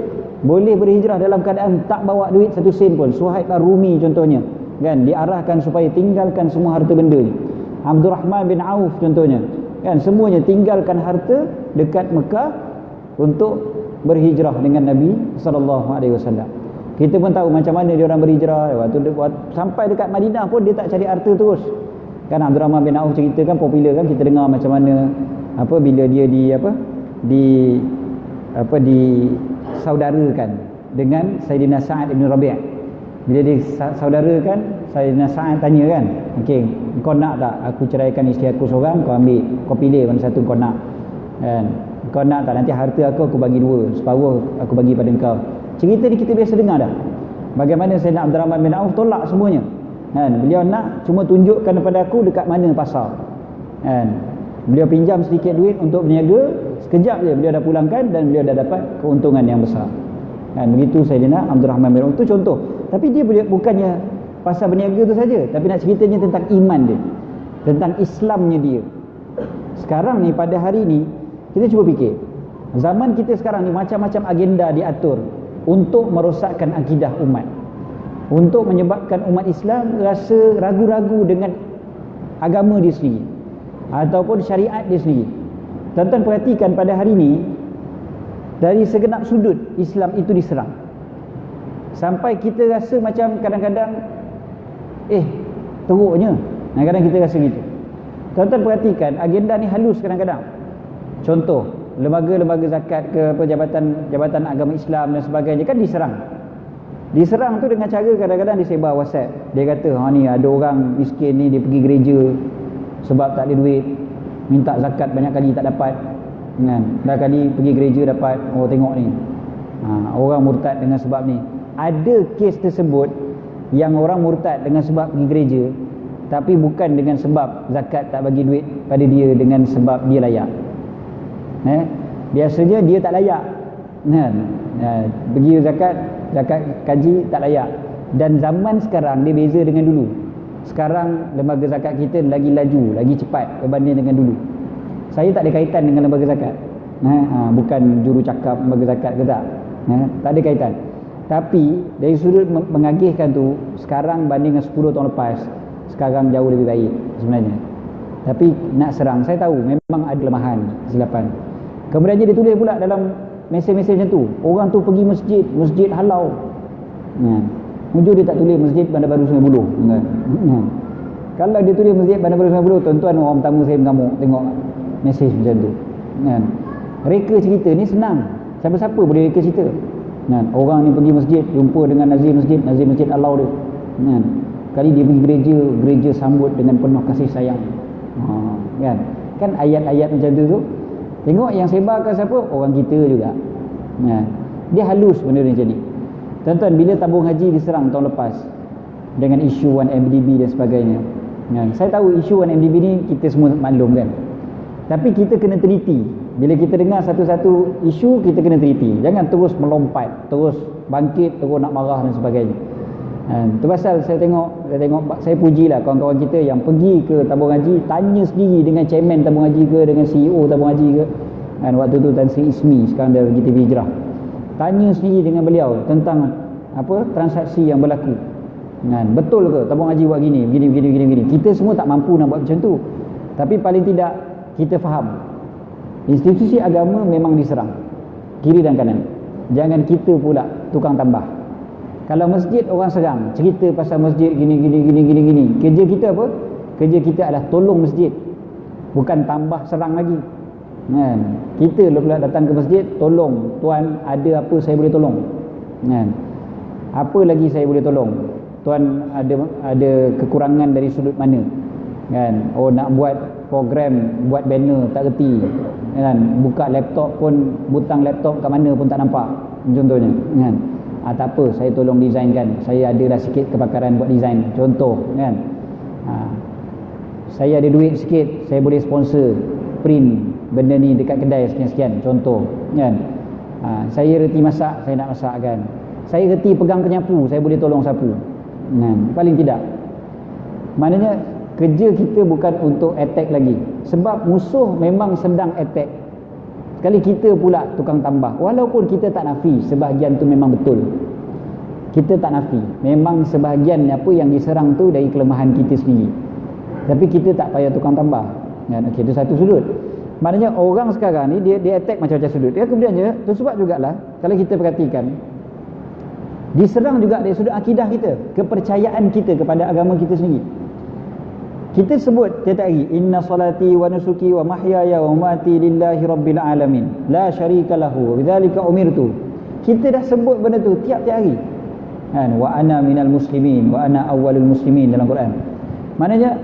boleh berhijrah dalam keadaan tak bawa duit 1 sen pun. Suhaib Ar-Rumi contohnya kan, diarahkan supaya tinggalkan semua harta benda ni. Abdul Rahman bin Auf contohnya kan, semuanya tinggalkan harta dekat Mekah untuk berhijrah dengan Nabi SAW. Kita pun tahu macam mana dia orang berhijrah. Waktu sampai dekat Madinah pun dia tak cari harta terus kan. Abdul Rahman bin Auf ceritakan, popular kan, kita dengar macam mana apa bila dia disaudarakan dengan Sayyidina Sa'ad bin Rabi'. Bila disaudarakan, Sayyidina Sa'ad tanya kan, okey, kau nak tak aku ceraikan isteri aku seorang, kau ambil, kau pilih mana satu kau nak kan. Kau nak tak nanti harta aku bagi 2, separuh aku bagi pada engkau. Cerita ni kita biasa dengar dah, bagaimana Sayyidina Abdul Rahman bin Auf tolak semuanya kan. Beliau nak cuma tunjukkan kepada aku dekat mana pasar kan. Beliau pinjam sedikit duit untuk berniaga, sekejap je beliau dah pulangkan dan beliau dah dapat keuntungan yang besar kan. Begitu Sayyidina Abdul Rahman bin Auf tu contoh. Tapi dia bukannya pasal berniaga tu saja, tapi nak ceritanya tentang iman dia, tentang Islamnya dia. Sekarang ni, pada hari ni, kita cuba fikir, zaman kita sekarang ni macam-macam agenda diatur untuk merosakkan akidah umat, untuk menyebabkan umat Islam rasa ragu-ragu dengan agama dia sendiri ataupun syariat dia sendiri. Tuan-tuan perhatikan pada hari ni, dari segenap sudut Islam itu diserang, sampai kita rasa macam kadang-kadang teruknya. Kadang-kadang kita rasa gitu. Tuan-tuan perhatikan, agenda ni halus kadang-kadang. Contoh, lembaga-lembaga zakat ke apa, jabatan agama Islam dan sebagainya kan diserang. Diserang tu dengan cara kadang-kadang disebar WhatsApp. Dia kata, ni ada orang miskin ni, dia pergi gereja sebab tak ada duit, minta zakat banyak kali tak dapat kan. Dah kali pergi gereja dapat, tengok ni, orang murtad dengan sebab ni. Ada kes tersebut yang orang murtad dengan sebab pergi gereja, tapi bukan dengan sebab zakat tak bagi duit pada dia, dengan sebab dia layak. Biasanya dia tak layak kan. Pergi zakat kaji tak layak. Dan zaman sekarang dia beza dengan dulu. Sekarang lembaga zakat kita lagi laju, lagi cepat berbanding dengan dulu. Saya tak ada kaitan dengan lembaga zakat, bukan juru cakap lembaga zakat ke tak, tak ada kaitan. Tapi dari sudut mengagihkan tu, sekarang banding dengan 10 tahun lepas, sekarang jauh lebih baik sebenarnya. Tapi nak serang, saya tahu memang ada kelemahan, kesilapan. Kemudian dia tulis pula dalam mesej-mesej macam tu, orang tu pergi masjid, masjid halau. Hujung dia tak tulis masjid Bandar Baru Sungai Buloh. Kalau dia tulis masjid Bandar Baru Sungai Buloh, tuan-tuan orang tamu saya mengamuk tengok mesej macam tu. Reka cerita ni senang, siapa-siapa boleh reka cerita. Orang ni pergi masjid, jumpa dengan nazir masjid halau dia. Kali dia pergi gereja, gereja sambut dengan penuh kasih sayang. Kan ayat-ayat macam tu tengok yang sebarkan siapa? Orang kita juga. Dia halus benda ni macam ni. Tuan-tuan, bila tabung haji diserang tahun lepas dengan isu 1MDB dan sebagainya, saya tahu isu 1MDB ni kita semua maklum kan, tapi kita kena teliti. Bila kita dengar satu-satu isu, kita kena teliti, jangan terus melompat, terus bangkit, terus nak marah dan sebagainya. Tu pasal saya tengok, saya pujilah kawan-kawan kita yang pergi ke tabung haji, tanya sendiri dengan chairman tabung haji ke, dengan CEO tabung haji ke. Waktu tu Tan Sri Ismi, sekarang dia pergi TV Hijrah, tanya sendiri dengan beliau tentang apa transaksi yang berlaku. Betul ke tabung haji buat gini. Kita semua tak mampu nak buat macam tu, tapi paling tidak kita faham institusi agama memang diserang kiri dan kanan. Jangan kita pula tukang tambah. Kalau masjid orang serang, cerita pasal masjid gini. Kerja kita apa? Kerja kita adalah tolong masjid, bukan tambah serang lagi. Kita pula datang ke masjid, tolong tuan, ada apa saya boleh tolong. Apa lagi saya boleh tolong? Tuan ada kekurangan dari sudut mana? Oh, nak buat program, buat banner tak reti. Buka laptop pun, butang laptop kat mana pun tak nampak, contohnya. Tak apa, saya tolong desainkan. Saya adalah sikit kepakaran buat design, contoh kan. Saya ada duit sikit, saya boleh sponsor print benda ni dekat kedai sekian-sekian, contoh kan. Saya reti masak, saya nak masak kan. Saya reti pegang penyapu, saya boleh tolong sapu. Paling tidak, maknanya kerja kita bukan untuk attack lagi, sebab musuh memang sedang attack. Sekali kita pula tukang tambah, walaupun kita tak nafi sebahagian tu memang betul, kita tak nafi memang sebahagian apa yang diserang tu dari kelemahan kita sendiri, tapi kita tak payah tukang tambah. Okey, itu satu sudut. Maknanya orang sekarang ni dia attack macam-macam sudut. Dia kemudiannya tu sebab jugalah kalau kita perhatikan, diserang juga dari sudut akidah kita, kepercayaan kita kepada agama kita sendiri. Kita sebut tiap hari, inna salati wa nusuki wa mahyaya wa mamati lillahi rabbil alamin la syarika lahu wa bidzalika umirtu. Kita dah sebut benda tu tiap-tiap hari. Wa ana minal muslimin wa ana awwalul muslimin dalam Quran. Maknanya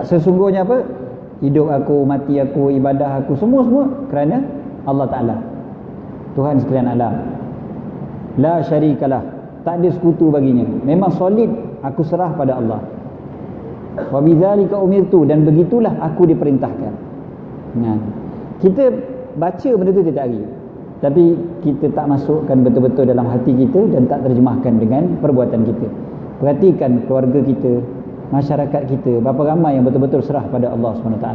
sesungguhnya apa? Hidup aku, mati aku, ibadah aku, semua kerana Allah Ta'ala, Tuhan sekalian alam. La syarikalah, tak ada sekutu baginya. Memang solid, aku serah pada Allah. Wa bidzalika umirtu, dan begitulah aku diperintahkan. Kita baca benda tu tiap hari, tapi kita tak masukkan betul-betul dalam hati kita dan tak terjemahkan dengan perbuatan kita. Perhatikan keluarga kita, masyarakat kita, berapa ramai yang betul-betul serah pada Allah SWT.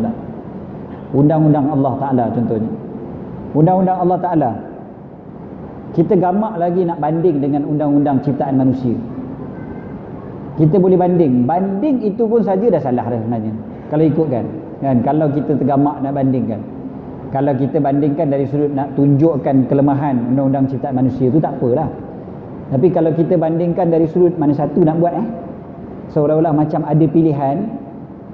Undang-undang Allah Ta'ala contohnya, undang-undang Allah Ta'ala, kita gamak lagi nak banding dengan undang-undang ciptaan manusia. Kita boleh banding itu pun saja dah salah dah sebenarnya kalau ikutkan kan. Kalau kita tergamak nak bandingkan, kalau kita bandingkan dari sudut nak tunjukkan kelemahan undang-undang ciptaan manusia tu tak apalah, tapi kalau kita bandingkan dari sudut mana satu nak buat seolah-olah macam ada pilihan,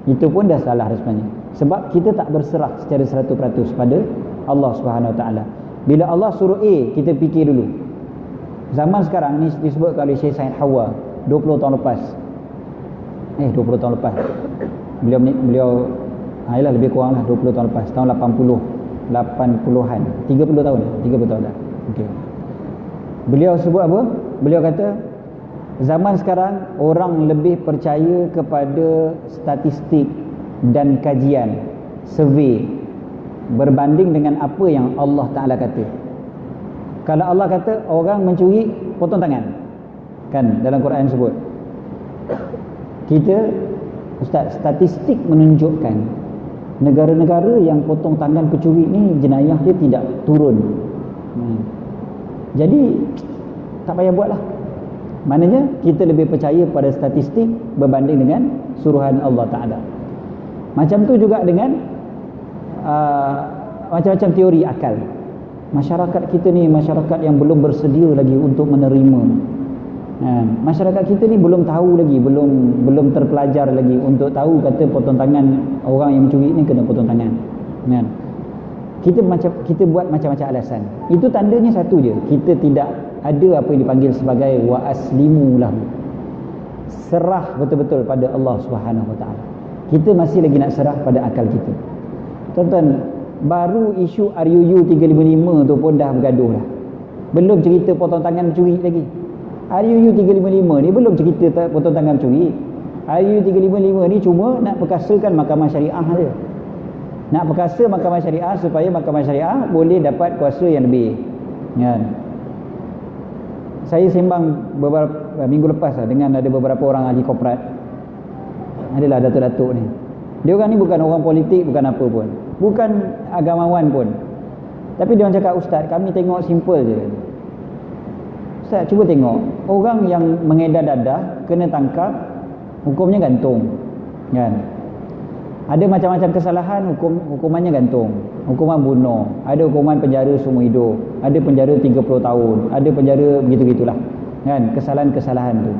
itu pun dah salah dah sebenarnya. Sebab kita tak berserah secara 100% pada Allah Subhanahu Wa Taala. Bila Allah suruh A, kita fikir dulu. Zaman sekarang ni disebut oleh Syekh Said Hawa 20 tahun lepas. 20 tahun lepas. Beliau ialah lebih kurang lah 20 tahun lepas, tahun 80-an, 30 tahun dah. Okey. Beliau sebut apa? Beliau kata zaman sekarang orang lebih percaya kepada statistik dan kajian, survey, berbanding dengan apa yang Allah Ta'ala kata. Kalau Allah kata orang mencuri, potong tangan, kan dalam Quran sebut. Kita, Ustaz, statistik menunjukkan negara-negara yang potong tangan pencuri ni jenayah dia tidak turun. Jadi tak payah buatlah. Maknanya kita lebih percaya pada statistik berbanding dengan suruhan Allah Ta'ala. Macam tu juga dengan macam-macam teori akal. Masyarakat kita ni masyarakat yang belum bersedia lagi untuk menerima. Masyarakat kita ni belum tahu lagi, belum terpelajar lagi untuk tahu kata potong tangan orang yang mencuri ni kena potong tangan. Kita buat macam-macam alasan. Itu tandanya satu je, kita tidak ada apa yang dipanggil sebagai wa aslimu lahu. Serah betul-betul pada Allah Subhanahu Wa Taala. Kita masih lagi nak serah pada akal kita. Tuan-tuan, baru isu RUU 355 tu pun dah bergaduh dah. Belum cerita potong tangan mencuri lagi. RUU 355 ni belum cerita potong tangan mencuri. RUU 355 ni cuma nak perkasakan mahkamah syariah saja. Nak perkasa mahkamah syariah supaya mahkamah syariah boleh dapat kuasa yang lebih. Saya sembang beberapa minggu lepas dengan ada beberapa orang ahli korporat. Adalah datuk-datuk ni. Dia orang ni bukan orang politik, bukan apa pun, bukan agamawan pun. Tapi dia orang cakap, ustaz, kami tengok simple je. Ustaz, cuba tengok, orang yang mengedar dadah kena tangkap, hukumnya gantung, kan? Ada macam-macam kesalahan, hukumannya gantung, hukuman bunuh, ada hukuman penjara seumur hidup, ada penjara 30 tahun, ada penjara begitu-gitulah, kan? Kesalahan-kesalahan tu.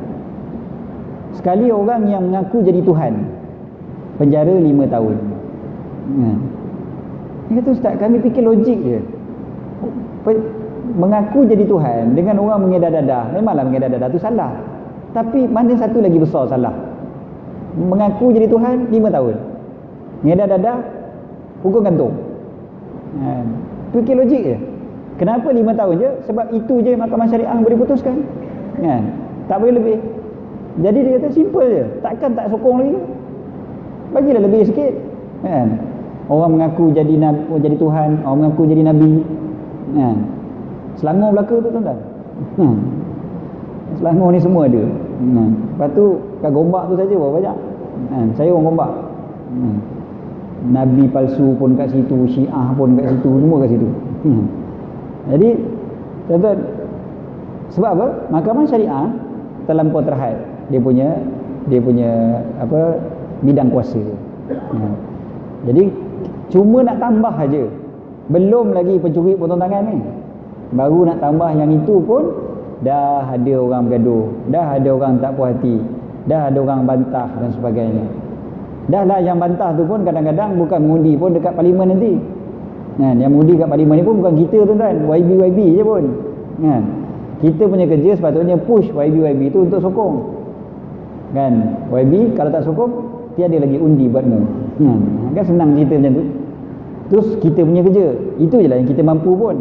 Sekali orang yang mengaku jadi Tuhan, penjara 5 tahun. Dia kata, ustaz, kami fikir logik je. Mengaku jadi Tuhan dengan orang mengedar dadah, memanglah mengedar dadah tu salah, tapi mana satu lagi besar salah? Mengaku jadi Tuhan 5 tahun, mengedar dadah hukum gantung. Fikir logik je. Kenapa 5 tahun je? Sebab itu je mahkamah syariah boleh putuskan, tak boleh lebih. Jadi dia kata simple je, takkan tak sokong lagi, bagilah lebih sikit, kan? Orang mengaku jadi Tuhan, orang mengaku jadi Nabi, kan? Selangor belaka tu tuan-tuan. Selangor ni semua ada. Lepas tu kat Gombak tu saja berapa banyak. Saya orang Gombak. Nabi palsu pun kat situ, Syiah pun kat situ, semua kat situ. Jadi tuan-tuan, sebab apa? Mahkamah syariah terlampau terhad dia punya apa, bidang kuasa. Jadi cuma nak tambah aja. Belum lagi pencuri potong tangan ni, baru nak tambah yang itu pun dah ada orang bergaduh, dah ada orang tak puas hati, dah ada orang bantah dan sebagainya. Dah lah yang bantah tu pun kadang-kadang bukan mengundi pun dekat parlimen nanti. Yang mengundi kat parlimen ni pun bukan kita tuan-tuan, YB je pun. Kita punya kerja sepatutnya push YB tu untuk sokong. Kan? YB kalau tak sokong, tiada lagi undi buatmu. Kan senang cerita macam tu. Terus kita punya kerja, itu je lah yang kita mampu pun.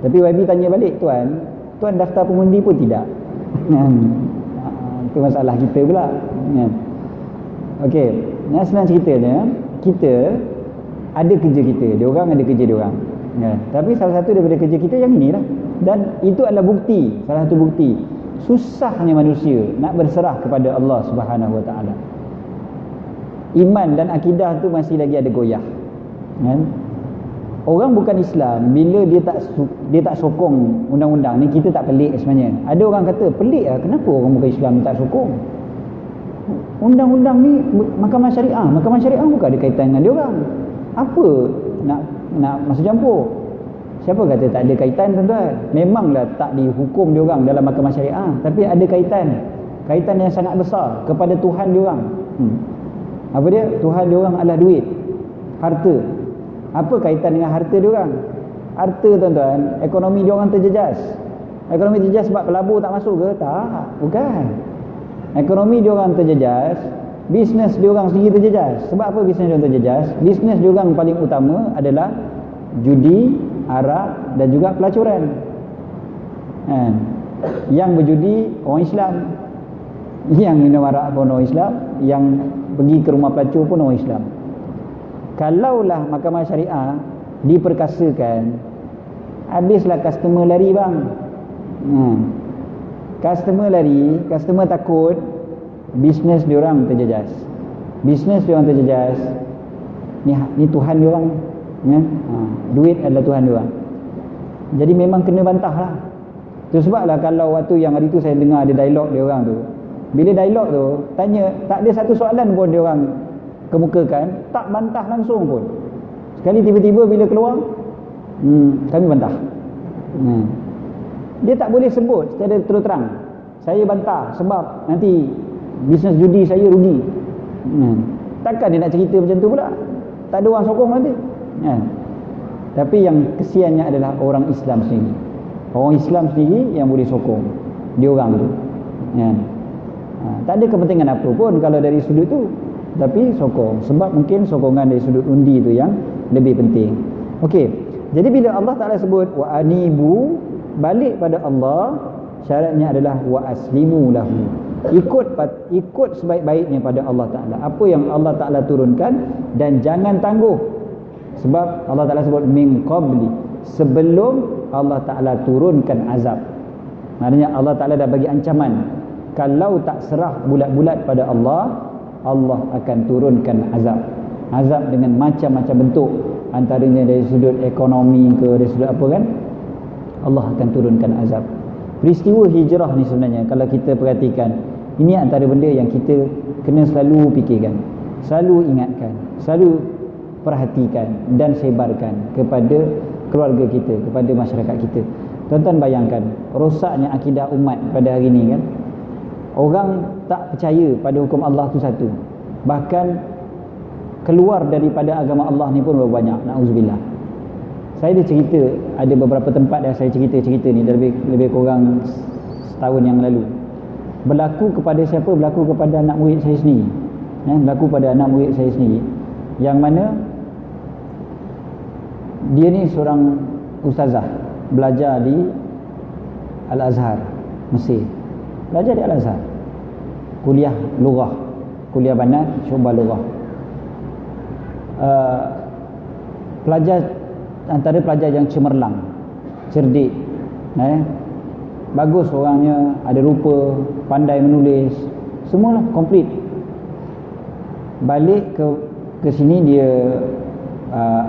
Tapi YB tanya balik, tuan daftar pengundi pun tidak. Itu masalah kita pula. Okey, yang senang ceritanya, kita ada kerja kita, diorang ada kerja diorang. Tapi salah satu daripada kerja kita yang inilah. Dan itu adalah bukti, salah satu bukti susahnya manusia nak berserah kepada Allah Subhanahu Wa Taala. Iman dan akidah tu masih lagi ada goyah, kan? Orang bukan Islam, bila dia tak sokong undang-undang ni, kita tak pelik sebenarnya. Ada orang kata, pelik lah, kenapa orang bukan Islam tak sokong undang-undang ni? Mahkamah syariah bukan ada kaitan dengan dia orang. Apa nak masuk campur? Siapa kata tak ada kaitan, tuan-tuan? Memanglah tak dihukum dia orang dalam mahkamah syariah, tapi ada kaitan yang sangat besar kepada Tuhan dia orang. Apa dia? Tuhan dia orang adalah duit, harta. Apa kaitan dengan harta dia orang? Harta, tuan-tuan, ekonomi dia orang terjejas. Ekonomi terjejas sebab pelabur tak masuk ke? Tak, bukan. Ekonomi dia orang terjejas, bisnes dia orang sendiri terjejas. Sebab apa bisnes dia orang terjejas? Bisnes dia orang paling utama adalah judi, arak dan juga pelacuran. Yang berjudi orang Islam, yang minum arak pun orang Islam, yang pergi ke rumah pelacur pun orang Islam. Kalaulah mahkamah syariah diperkasakan, habislah customer lari, bang. Customer lari, customer takut, bisnes diorang terjejas. Ni Tuhan diorang, duit adalah Tuhan diorang. Jadi memang kena bantah lah. Tu sebablah kalau waktu yang hari tu saya dengar ada dialog dia orang tu, bila dialog tu tanya, tak ada satu soalan pun dia orang kemukakan, tak bantah langsung pun. Sekali tiba-tiba bila keluar, kami bantah. Dia tak boleh sebut secara terus terang, saya bantah sebab nanti bisnes judi saya rugi. Takkan dia nak cerita macam tu pula, tak ada orang sokong nanti. Tapi yang kesiannya adalah orang Islam sendiri. Orang Islam sendiri yang boleh sokong dia orang tu. Tak ada kepentingan apa pun kalau dari sudut tu, tapi sokong, sebab mungkin sokongan dari sudut undi tu yang lebih penting. Okey, jadi bila Allah Ta'ala sebut wa anibu, balik pada Allah, syaratnya adalah wa aslimu lahu, ikut sebaik-baiknya pada Allah Ta'ala, apa yang Allah Ta'ala turunkan, dan jangan tangguh. Sebab Allah Ta'ala sebut min qabli, sebelum Allah Ta'ala turunkan azab. Maknanya Allah Ta'ala dah bagi ancaman, kalau tak serah bulat-bulat pada Allah, Allah akan turunkan azab. Azab dengan macam-macam bentuk, antaranya dari sudut ekonomi ke, dari sudut apa kan, Allah akan turunkan azab. Peristiwa hijrah ni sebenarnya kalau kita perhatikan, ini antara benda yang kita kena selalu fikirkan, selalu ingatkan, selalu perhatikan dan sebarkan kepada keluarga kita, kepada masyarakat kita. Tuan-tuan bayangkan rosaknya akidah umat pada hari ini kan. Orang tak percaya pada hukum Allah tu satu, bahkan keluar daripada agama Allah ni pun berapa banyak, na'udzubillah. Saya ada cerita, ada beberapa tempat yang saya cerita ni lebih kurang setahun yang lalu. Berlaku kepada siapa? Berlaku kepada anak murid saya sendiri. Berlaku pada anak murid saya sendiri, yang mana dia ni seorang ustazah, belajar di Al-Azhar, Mesir. Belajar di Al-Azhar, kuliah lughah, kuliah banat, syu'bah lughah. Pelajar, antara pelajar yang cemerlang, cerdik, bagus orangnya, ada rupa, pandai menulis, semualah komplit. Balik ke sini dia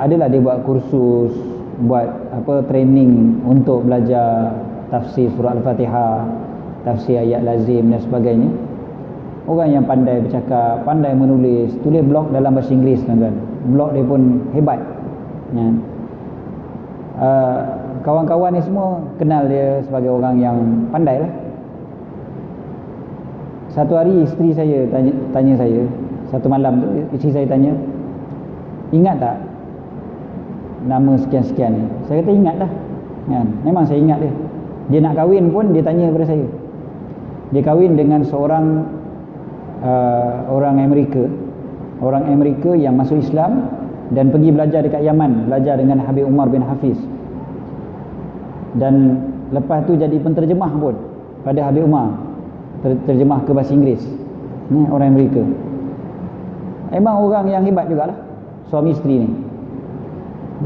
adalah dia buat kursus, buat apa, training untuk belajar tafsir surah Al-Fatihah, tafsir ayat lazim dan sebagainya. Orang yang pandai bercakap, pandai menulis, tulis blog dalam bahasa Inggeris, tuan-tuan. Blog dia pun hebat. Kawan-kawan ni semua kenal dia sebagai orang yang pandai lah. Satu hari isteri saya tanya saya, satu malam tu isteri saya tanya, ingat tak nama sekian-sekian ni? Saya kata ingat dah. Memang saya ingat dia. Dia nak kahwin pun dia tanya kepada saya. Dia kahwin dengan seorang orang Amerika yang masuk Islam dan pergi belajar dekat Yaman, belajar dengan Habib Umar bin Hafiz, dan lepas tu jadi penterjemah pun pada Habib Umar, terjemah ke bahasa Inggeris. Ni orang Amerika. Memang orang yang hebat jugalah suami isteri ni.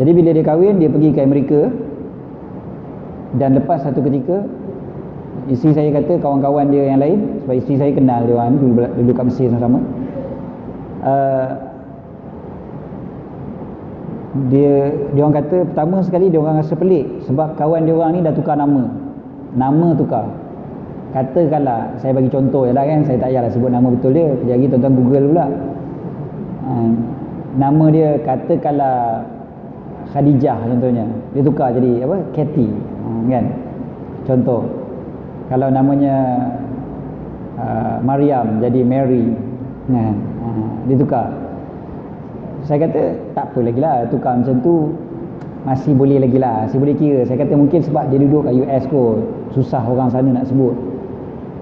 Jadi bila dia kahwin, dia pergi ke Amerika, dan lepas satu ketika isteri saya kata kawan-kawan dia yang lain, sebab isteri saya kenal dia orang dulu kat Mesir sama-sama, dia orang kata pertama sekali dia orang rasa pelik sebab kawan dia orang ni dah tukar nama tukar. Katakanlah, saya bagi contoh je lah kan, saya tak payahlah sebut nama betul dia, kejap lagi tuan-tuan Google pula. Nama dia katakanlah Khadijah contohnya, dia tukar jadi apa, Kathy, kan, contoh. Kalau namanya Maryam jadi Mary, dia tukar. Saya kata tak apa lagi lah, tukar macam tu masih boleh lagi lah, masih boleh kira. Saya kata mungkin sebab dia duduk kat US kot, susah orang sana nak sebut.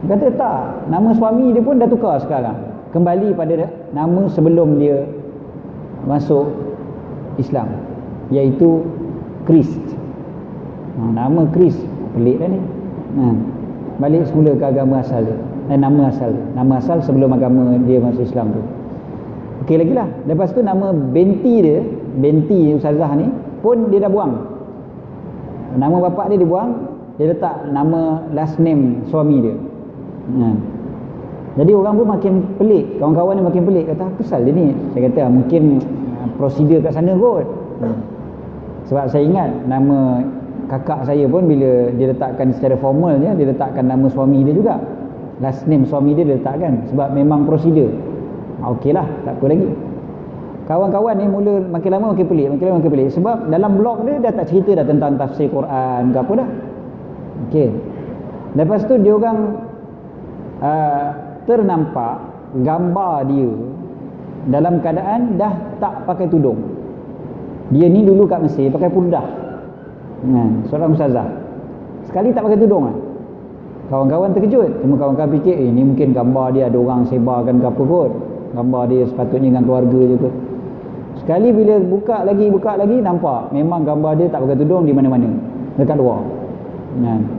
Dia kata tak, nama suami dia pun dah tukar sekarang, kembali pada nama sebelum dia masuk Islam, iaitu Chris. Nama Chris, pelik dah ni. Balik semula ke agama asal dia, nama asal sebelum agama dia masuk Islam tu. Okey lagi lah. Lepas tu nama binti ustazah ni pun dia dah buang. Nama bapak dia buang, dia letak nama last name suami dia. Jadi orang pun makin pelik, kawan-kawan ni makin pelik, kata apa pasal dia ni? Saya kata mungkin prosedur kat sana kot. Sebab saya ingat nama kakak saya pun bila dia letakkan secara formalnya, dia letakkan nama suami dia juga, last name suami dia letakkan, sebab memang prosedur. Okey lah, tak apa lagi. Kawan-kawan ni mula makin lama makin pelik, sebab dalam blog dia dah tak cerita dah tentang tafsir Quran ke apa dah. Okey, lepas tu dia orang ternampak gambar dia dalam keadaan dah tak pakai tudung. Dia ni dulu kat Mesir pakai purdah, seorang ustazah, sekali tak pakai tudung lah. Kawan-kawan terkejut, cuma kawan-kawan fikir ni mungkin gambar dia ada orang sebarkan ke apa kot, gambar dia sepatutnya dengan keluarga je kot. Sekali bila buka lagi nampak memang gambar dia tak pakai tudung di mana-mana dekat luar.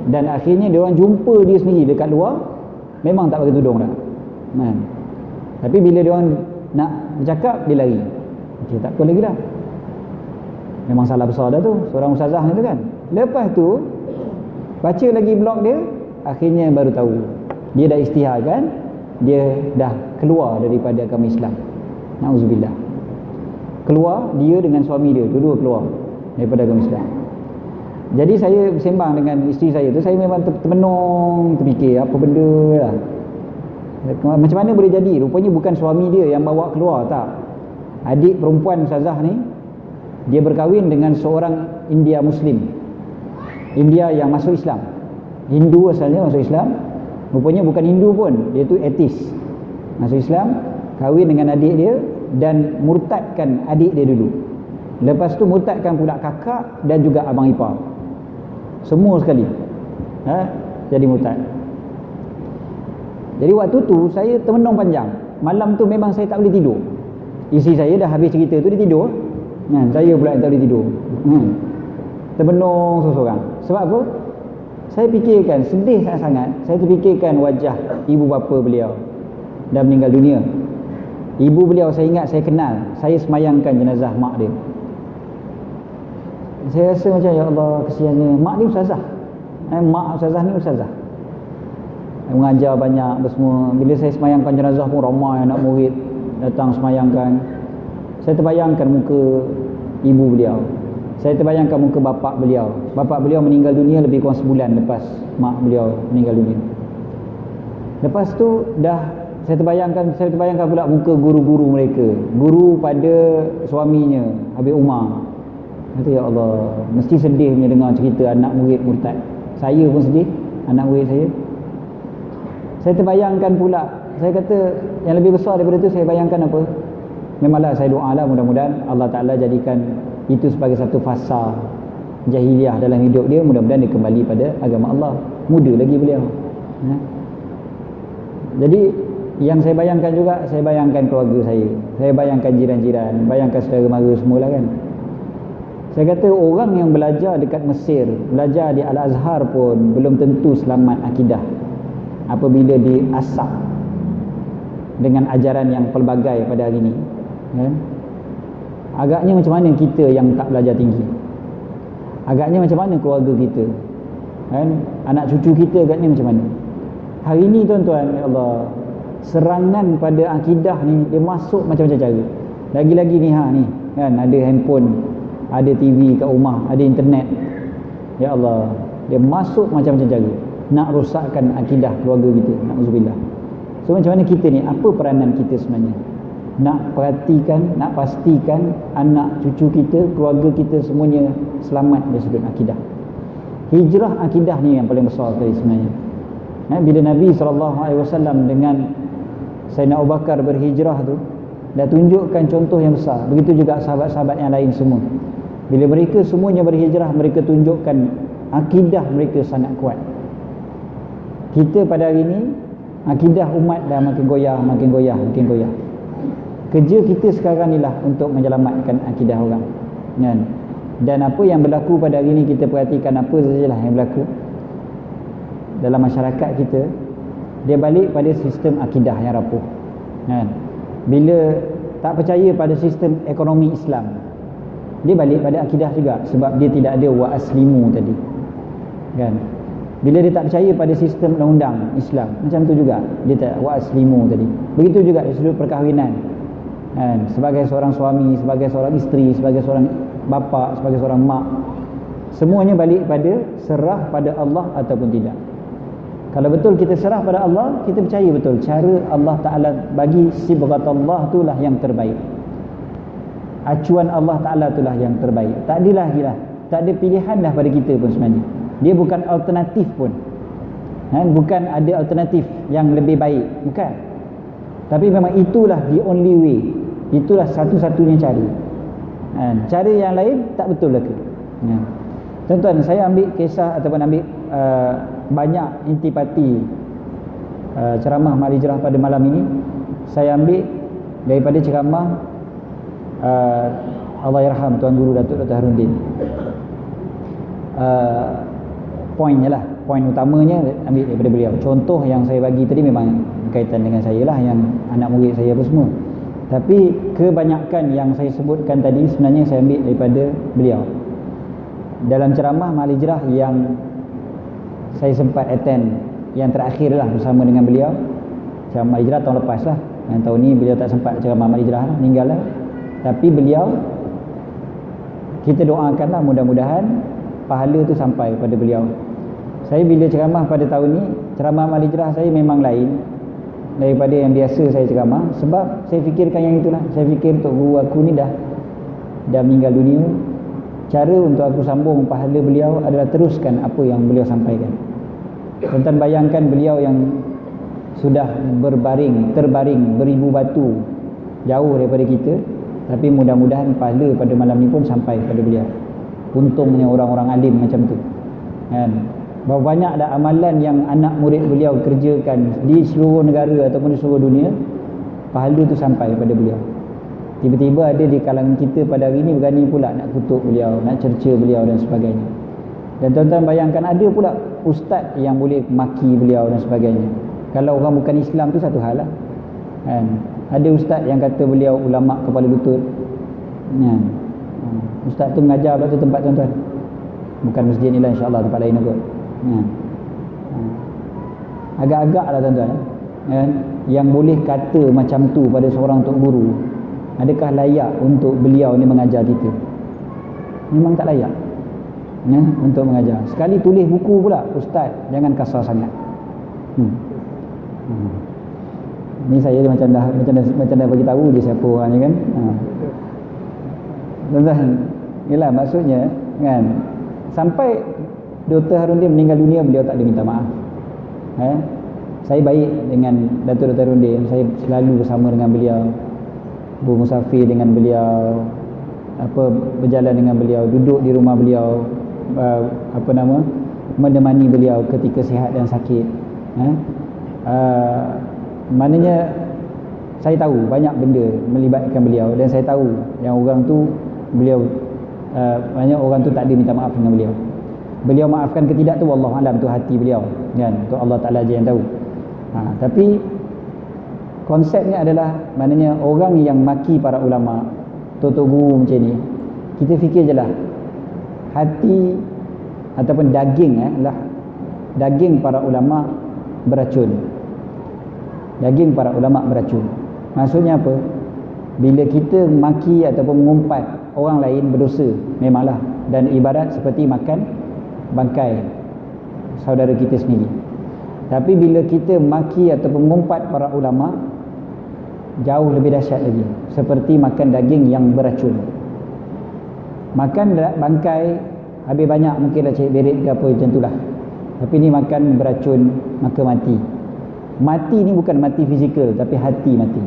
Dan akhirnya dia orang jumpa dia sendiri dekat luar, memang tak pakai tudung dah. Tapi bila dia orang nak bercakap, dia lari. Okey, tak apa lagi dah. Memang salah besar dah tu seorang ustazah ni tu kan. Lepas tu baca lagi blog dia, akhirnya baru tahu dia dah istiharkan, dia dah keluar daripada agama Islam. Nauzubillah. Keluar, dia dengan suami dia dua-dua keluar daripada agama Islam. Jadi saya bersembang dengan isteri saya tu, saya memang termenung, terfikir apa benda lah, macam mana boleh jadi. Rupanya bukan suami dia yang bawa keluar, tak. Adik perempuan ustazah ni, dia berkahwin dengan seorang India Muslim, India yang masuk Islam, Hindu asalnya masuk Islam. Rupanya bukan Hindu pun, dia tu ateis, masuk Islam, kahwin dengan adik dia dan murtadkan adik dia dulu. Lepas tu murtadkan pula kakak dan juga abang ipar, semua sekali jadi murtad. Jadi waktu tu saya termenung panjang. Malam tu memang saya tak boleh tidur. Isteri saya dah habis cerita tu, dia tidur, saya pula tak boleh tidur. Termenung seorang. Sebab apa? Saya fikirkan, sedih sangat-sangat. Saya terfikirkan wajah ibu bapa beliau dah meninggal dunia. Ibu beliau saya ingat, saya kenal, saya semayangkan jenazah mak dia. Saya rasa macam, ya Allah, kesiannya. Mak ni ustazah, mak ustazah ni ustazah, mengajar banyak bersemua. Bila saya semayangkan jenazah pun ramai anak murid datang semayangkan. Saya terbayangkan muka ibu beliau, saya terbayangkan muka bapa beliau. Bapa beliau meninggal dunia lebih kurang sebulan lepas mak beliau meninggal dunia. Lepas tu saya terbayangkan pula muka guru-guru mereka, guru pada suaminya Habib Umar. Kata, ya Allah, mesti sedih punya dengar cerita anak murid murtad. Saya pun sedih, anak murid saya. Saya terbayangkan pula, saya kata yang lebih besar daripada itu, saya bayangkan apa? Memanglah saya doa lah, mudah-mudahan Allah Ta'ala jadikan itu sebagai satu fasa jahiliah dalam hidup dia. Mudah-mudahan dia kembali pada agama Allah. Muda lagi beliau. Jadi yang saya bayangkan juga, saya bayangkan keluarga saya bayangkan jiran-jiran, bayangkan saudara mara semualah kan. Saya kata orang yang belajar dekat Mesir, belajar di Al-Azhar pun belum tentu selamat akidah apabila diasap dengan ajaran yang pelbagai pada hari ini, kan? Agaknya macam mana kita yang tak belajar tinggi? Agaknya macam mana keluarga kita, kan? Anak cucu kita agaknya macam mana? Hari ini tuan-tuan, ya Allah, serangan pada akidah ni dia masuk macam-macam cara. Lagi-lagi ni ni kan, ada handphone, ada TV kat rumah, ada internet. Ya Allah, dia masuk macam-macam cara nak rosakkan akidah keluarga kita. Na'udzubillah. So macam mana kita ni, apa peranan kita sebenarnya? Nak perhatikan, nak pastikan anak cucu kita, keluarga kita semuanya selamat dari sudut akidah. Hijrah akidah ni yang paling besar sekali sebenarnya. Bila Nabi SAW dengan Sayyidina Abu Bakar berhijrah tu, dah tunjukkan contoh yang besar. Begitu juga sahabat-sahabat yang lain semua. Bila mereka semuanya berhijrah, mereka tunjukkan akidah mereka sangat kuat. Kita pada hari ini, akidah umat dah makin goyah. Kerja kita sekarang inilah untuk menyelamatkan akidah orang, kan? Dan apa yang berlaku pada hari ini, kita perhatikan apa sajalah yang berlaku dalam masyarakat kita, dia balik pada sistem akidah yang rapuh, kan? Bila tak percaya pada sistem ekonomi Islam, dia balik pada akidah juga, sebab dia tidak ada wa aslimu tadi, kan? Bila dia tak percaya pada sistem undang-undang Islam, macam tu juga dia tak wa aslimu tadi. Begitu juga dari sudut perkahwinan, kan? Sebagai seorang suami, sebagai seorang isteri, sebagai seorang bapa, sebagai seorang mak, Semuanya balik pada serah pada Allah ataupun tidak. Kalau betul kita serah pada Allah, kita percaya betul cara Allah Ta'ala bagi sibghatullah itulah yang terbaik, acuan Allah Ta'ala itulah yang terbaik. Tak ada lagi lah, tak ada pilihan dah pada kita pun sebenarnya. Dia bukan alternatif pun, bukan ada alternatif yang lebih baik, bukan. Tapi memang itulah the only way, itulah satu-satunya cara. Cara yang lain tak betul lah ke. Tuan-tuan, saya ambil kisah ataupun ambil banyak intipati ceramah Ma'al-Hijrah pada malam ini. Saya ambil daripada ceramah Allahyarham Tuan Guru Datuk Dr. Harudin. Poinnya lah, poin utamanya ambil daripada beliau. Contoh yang saya bagi tadi memang berkaitan dengan saya lah, yang anak murid saya apa semua. Tapi kebanyakan yang saya sebutkan tadi sebenarnya saya ambil daripada beliau. Dalam ceramah Ma'al-Hijrah yang saya sempat attend, yang terakhir lah bersama dengan beliau, ceramah Ma'al-Hijrah tahun lepas lah. Yang tahun ni beliau tak sempat ceramah Ma'al-Hijrah lah, meninggal lah. Tapi beliau, kita doakanlah mudah-mudahan pahala tu sampai pada beliau. Saya bila ceramah pada tahun ni, ceramah Ma'al-Hijrah saya memang lain daripada yang biasa saya ceramah. Sebab saya fikirkan yang itulah. Saya fikir Tok Guru aku ni dah meninggal dunia. Cara untuk aku sambung pahala beliau adalah teruskan apa yang beliau sampaikan. Tuan-tuan bayangkan beliau yang sudah terbaring beribu batu jauh daripada kita, tapi mudah-mudahan pahala pada malam ni pun sampai pada beliau. Untungnya orang-orang alim macam tu, kan? Berapa banyak dah amalan yang anak murid beliau kerjakan di seluruh negara ataupun di seluruh dunia, pahala tu sampai pada beliau. Tiba-tiba ada di kalangan kita pada hari ini berani pula nak kutuk beliau, nak cerca beliau dan sebagainya. Dan tuan-tuan bayangkan ada pula ustaz yang boleh maki beliau dan sebagainya. Kalau orang bukan Islam tu satu hal lah, kan? Ada ustaz yang kata beliau ulama kepala lutut, kan? Ustaz tu mengajar pula tu tempat tuan-tuan, bukan masjid ni lah, insyaAllah tempat lain kot, kan? Agak-agak lah tuan-tuan, kan? Yang boleh kata macam tu pada seorang tok guru, adakah layak untuk beliau ni mengajar kita? Memang tak layak, ya, untuk mengajar. Sekali tulis buku pula, ustaz jangan kasar sangat. Ni saya macam dah bagi tahu je siapa orangnya, kan? Tuan-tuan, inilah maksudnya, kan? Sampai Dr. Harudin meninggal dunia, beliau tak ada minta maaf. Saya baik dengan Datuk Dr. Harudin, saya selalu bersama dengan beliau, bermusafir dengan beliau, berjalan dengan beliau, duduk di rumah beliau, menemani beliau ketika sihat dan sakit. Maknanya saya tahu banyak benda melibatkan beliau, dan saya tahu yang orang tu beliau, banyak orang tu tak ada minta maaf dengan beliau. Beliau maafkan ke tidak tu wallahu alam, tu hati beliau, kan? Tu Allah Taala je yang tahu. Tapi konsepnya adalah, maknanya orang yang maki para ulama, tok guru macam ni, kita fikir je lah, hati ataupun daging lah, daging para ulama beracun. Daging para ulama beracun. Maksudnya apa? Bila kita maki ataupun mengumpat orang lain berdosa, memanglah, dan ibarat seperti makan bangkai saudara kita sendiri. Tapi bila kita maki ataupun mengumpat para ulama, jauh lebih dahsyat lagi, seperti makan daging yang beracun. Makan bangkai habis banyak, mungkinlah cari berit ke apa macam itulah, tapi ni makan beracun, maka mati. Mati ni bukan mati fizikal, tapi hati mati.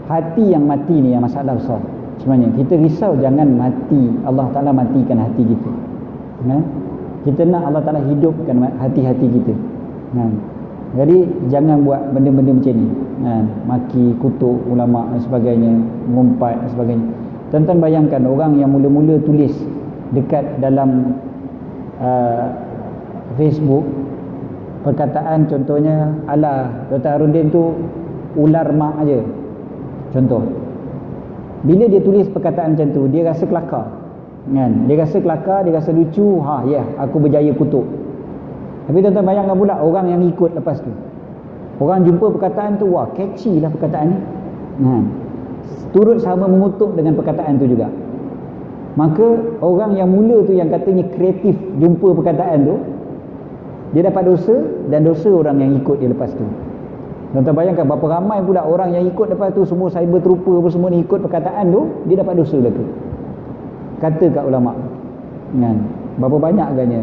Hati yang mati ni yang masalah besar sebenarnya. Kita risau jangan mati, Allah Ta'ala matikan hati kita, kita nak Allah Ta'ala hidupkan hati-hati kita. Jadi jangan buat benda-benda macam ni, maki, kutuk ulama dan sebagainya, mengumpat dan sebagainya. Tuan-tuan bayangkan orang yang mula-mula tulis dekat dalam Facebook perkataan, contohnya, alah Dr. Harudin tu ular mak aja, contoh. Bila dia tulis perkataan macam tu, dia rasa kelakar, kan? Dia rasa kelakar, dia rasa lucu, aku berjaya kutuk. Tapi tuan-tuan bayangkan pula orang yang ikut lepas tu, orang jumpa perkataan tu, wah catchy lah perkataan ni, turut sama mengutuk dengan perkataan tu juga. Maka orang yang mula tu yang katanya kreatif jumpa perkataan tu, dia dapat dosa, dan dosa orang yang ikut dia lepas tu. Tuan-tuan bayangkan berapa ramai pula orang yang ikut lepas tu, semua cyber trooper apa semua ni ikut perkataan tu, dia dapat dosa lagi. Kata kat ulama kan, berapa banyak agaknya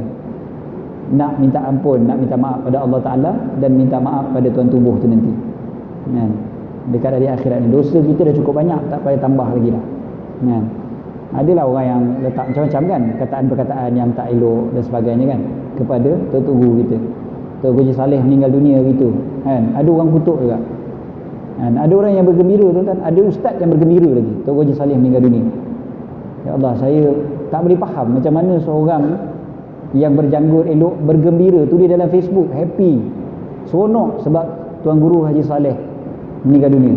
nak minta ampun, nak minta maaf pada Allah Ta'ala dan minta maaf pada tuan tubuh tu nanti kan, dekat hari akhirat ni. Dosa kita dah cukup banyak, tak payah tambah lagi dah kan. Adalah orang yang letak macam-macam kan, perkataan-perkataan yang tak elok dan sebagainya kan, kepada tuan guru kita. Tuan Haji Saleh meninggal dunia gitu kan, ada orang kutuk juga kan, ada orang yang bergembira tuan-tuan, ada ustaz yang bergembira lagi Tuan Haji Saleh meninggal dunia. Ya Allah, saya tak boleh faham macam mana seorang yang berjanggut elok bergembira, tulis dalam Facebook happy, seronok sebab Tuan Guru Haji Saleh meninggal dunia.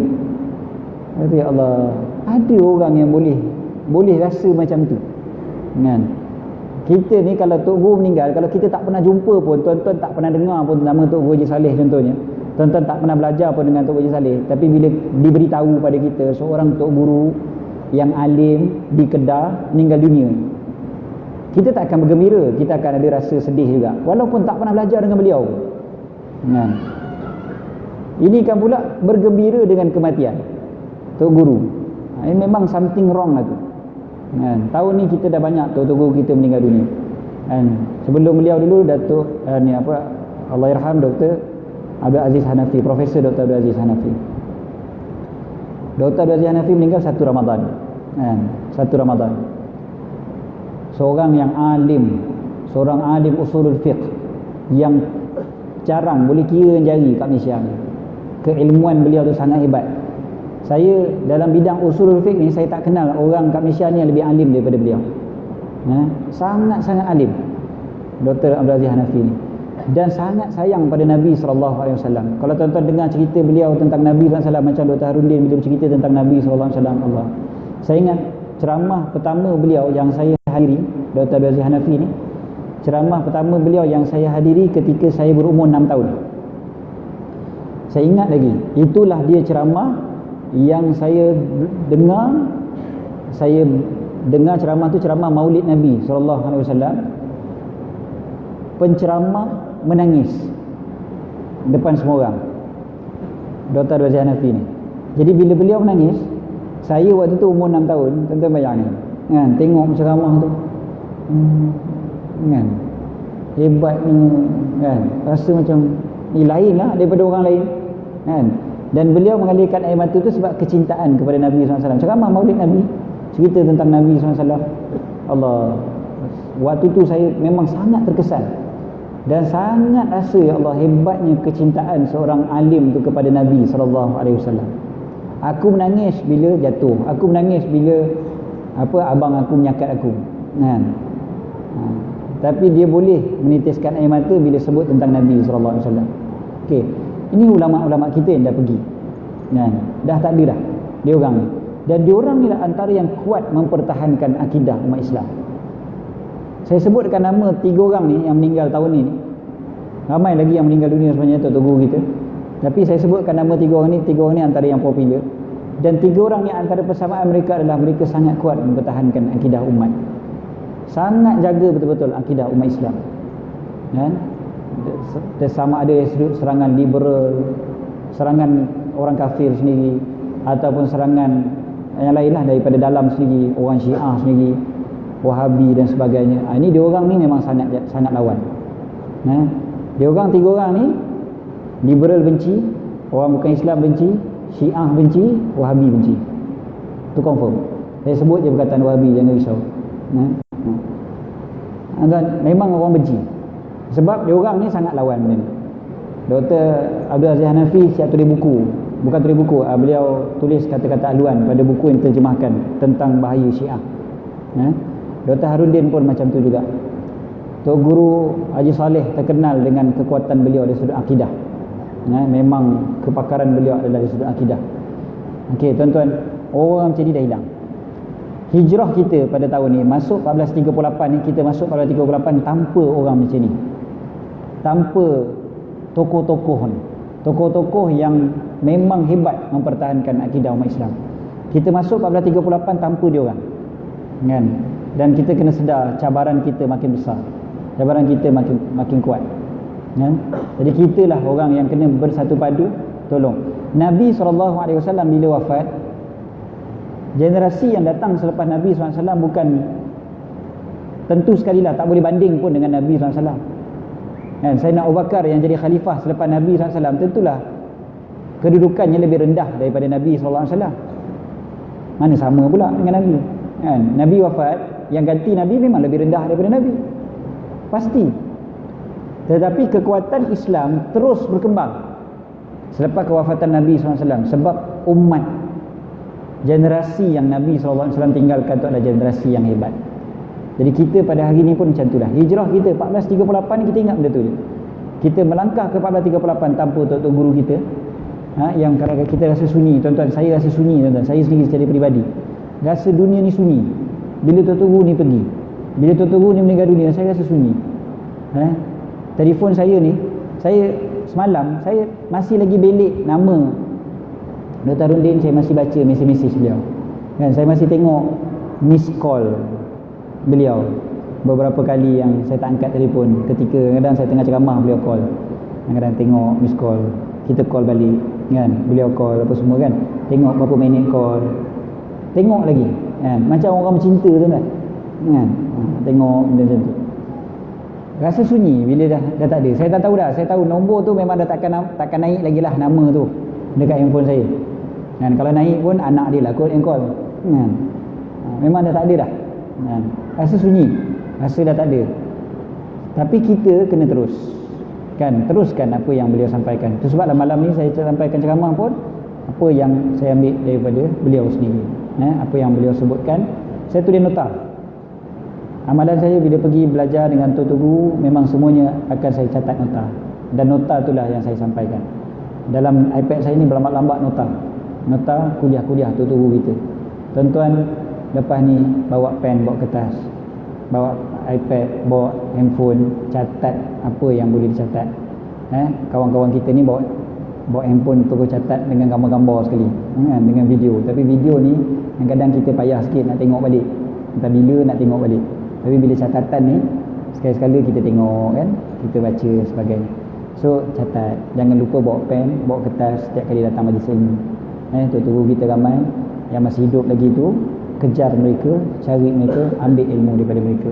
Ya Allah, ada orang yang boleh rasa macam tu kan. Kita ni kalau Tok Guru meninggal, kalau kita tak pernah jumpa pun, tuan-tuan tak pernah dengar pun nama Tok Guru Haji Saleh contohnya, tuan-tuan tak pernah belajar pun dengan Tok Guru Haji Saleh, tapi bila diberitahu pada kita seorang Tok Guru yang alim di Kedah meninggal dunia, kita tak akan bergembira, kita akan ada rasa sedih juga, walaupun tak pernah belajar dengan beliau kan. Ini kan pula bergembira dengan kematian Tok Guru. Ini memang something wrong lah tu kan. Tahun ni kita dah banyak Tok Guru kita meninggal dunia kan. Sebelum beliau dulu Datuk Allahyarham Dr. Abdul Aziz Hanafi, Profesor Dr. Abdul Aziz Hanafi. Dr. Abdul Aziz Hanafi meninggal 1 Ramadan kan, 1 Ramadan. Seorang yang alim, seorang alim usulul fiqh yang jarang boleh kira jari kat Malaysia ni. Keilmuan beliau tu sangat hebat. Saya dalam bidang usulul fiqh ni, saya tak kenal orang kat Malaysia ni yang lebih alim daripada beliau. Sangat-sangat alim Dr. Abdul Aziz Hanafi ni, dan sangat sayang pada Nabi SAW. Kalau tuan-tuan dengar cerita beliau tentang Nabi SAW, macam Dr. Harundin bila bercerita tentang Nabi SAW, Allah, saya ingat ceramah pertama beliau yang saya hadiri, Dr. Abdul Aziz Hanafi ni, ceramah pertama beliau yang saya hadiri ketika saya berumur 6 tahun. Saya ingat lagi, itulah dia ceramah yang saya dengar ceramah tu, ceramah Maulid Nabi SAW. Penceramah menangis depan semua orang, Dr. Abdul Aziz Hanafi ni. Jadi bila beliau menangis, saya waktu tu umur 6 tahun, tuan-tuan bayangkan kan, tengok ceramah tu kan, hebatnya kan, rasa macam ni lain lah daripada orang lain kan. Dan beliau mengalirkan air mata tu sebab kecintaan kepada Nabi SAW. Ceramah Maulid Nabi, cerita tentang Nabi SAW. Allah, waktu tu saya memang sangat terkesan dan sangat rasa, ya Allah, hebatnya kecintaan seorang alim tu kepada Nabi SAW. Aku menangis bila jatuh, aku menangis bila abang aku menyakat aku kan. Tapi dia boleh menitiskan air mata bila sebut tentang Nabi SAW. Okey, ini ulama-ulama kita yang dah pergi kan, dah tak ada dah dia orang ni. Dan dia orang ni lah antara yang kuat mempertahankan akidah umat Islam. Saya sebutkan nama 3 orang ni yang meninggal tahun ni. Ramai lagi yang meninggal dunia sebenarnya Tok Guru kita, tapi saya sebutkan nama 3 orang ni. 3 orang ni antara yang popular, dan 3 orang ni antara persamaan mereka adalah mereka sangat kuat mempertahankan akidah umat, sangat jaga betul-betul akidah umat Islam kan. Sama ada serangan liberal, serangan orang kafir sendiri, ataupun serangan yang lain lah daripada dalam sendiri, orang Syiah sendiri, Wahabi dan sebagainya. Ini dia orang ni memang sangat lawan. Dia orang 3 orang ni, liberal benci, orang bukan Islam benci, Syiah benci, Wahabi benci. Itu confirm. Saya sebut je perkataan Wahabi, jangan risau. Memang orang benci sebab dia orang ni sangat lawan benda ni. Dr. Abdul Aziz Hanafi siap tulis buku, bukan tulis buku, beliau tulis kata-kata aluan pada buku yang terjemahkan tentang bahaya Syiah. Dr. Harundin pun macam tu juga. Tok Guru Haji Saleh terkenal dengan kekuatan beliau dari sudut akidah. Memang kepakaran beliau adalah dari sudut akidah. Okey tuan-tuan, orang macam ni dah hilang. Hijrah kita pada tahun ni masuk 1438 ni, kita masuk 1438 tanpa orang macam ni, tanpa tokoh-tokoh yang memang hebat mempertahankan akidah umat Islam. Kita masuk 1438 tanpa dia orang kan? Dan kita kena sedar cabaran kita makin besar, cabaran kita makin kuat, kan? Jadi kitalah orang yang kena bersatu padu tolong. Nabi SAW bila wafat, generasi yang datang selepas Nabi SAW bukan, tentu sekali lah tak boleh banding pun dengan Nabi SAW, kan? Sayyidina Abu Bakar yang jadi khalifah selepas Nabi SAW, tentulah kedudukannya lebih rendah daripada Nabi SAW. Mana sama pula dengan Nabi, kan? Nabi wafat, yang ganti Nabi memang lebih rendah daripada Nabi, pasti. Tetapi kekuatan Islam terus berkembang selepas kewafatan Nabi SAW, sebab umat, generasi yang Nabi SAW tinggalkan itu adalah generasi yang hebat. Jadi kita pada hari ini pun macam itulah. Hijrah kita 1438 kita ingat benda tu je. Kita melangkah ke 1438 tanpa tok-tok guru kita, yang kadang-kadang kita rasa sunyi. Tuan-tuan, saya rasa sunyi, tuan-tuan. Saya sendiri secara peribadi rasa dunia ni sunyi. Bila tok-tok guru ni pergi, bila tok-tok guru ni meninggal dunia, saya rasa sunyi. Telefon saya ni, saya semalam saya masih lagi belik nama Dr. Rundin, saya masih baca mesej-mesej beliau, kan? Saya masih tengok miss call beliau beberapa kali yang saya tak angkat telefon, ketika kadang-kadang saya tengah ceramah beliau call, kadang-kadang tengok miss call, kita call balik, kan? Beliau call apa semua, kan? Tengok berapa minit call, tengok lagi, kan? Macam orang bercinta tu, kan? Tengok benda macam tu. Rasa sunyi bila dah tak ada. Saya tak tahu dah. Saya tahu nombor tu memang dah takkan naik lagi lah nama tu dekat handphone saya, kan? Kalau naik pun anak dia lah kot yang call, kan? Memang dah tak ada dah, kan? Rasa sunyi, rasa dah tak ada. Tapi kita kena terus, kan? Teruskan apa yang beliau sampaikan. Itu sebab malam ni saya sampaikan ceramah pun apa yang saya ambil daripada beliau sendiri, apa yang beliau sebutkan saya tulis nota. Amalan saya bila pergi belajar dengan tok guru, memang semuanya akan saya catat nota, dan nota itulah yang saya sampaikan. Dalam iPad saya ni berlambat-lambat nota kuliah-kuliah tok guru kita. Tuan-tuan lepas ni bawa pen, bawa kertas, bawa iPad, bawa handphone, catat apa yang boleh dicatat. Kawan-kawan kita ni bawa handphone terus catat dengan gambar-gambar sekali, dengan video. Tapi video ni kadang-kadang kita payah sikit nak tengok balik, entah bila nak tengok balik. Tapi bila catatan ni sekali-sekala kita tengok, kan? Kita baca sebagainya. So catat, jangan lupa bawa pen, bawa kertas setiap kali datang majlis ilmu. Tok guru kita ramai yang masih hidup lagi tu, kejar mereka, cari mereka, ambil ilmu daripada mereka,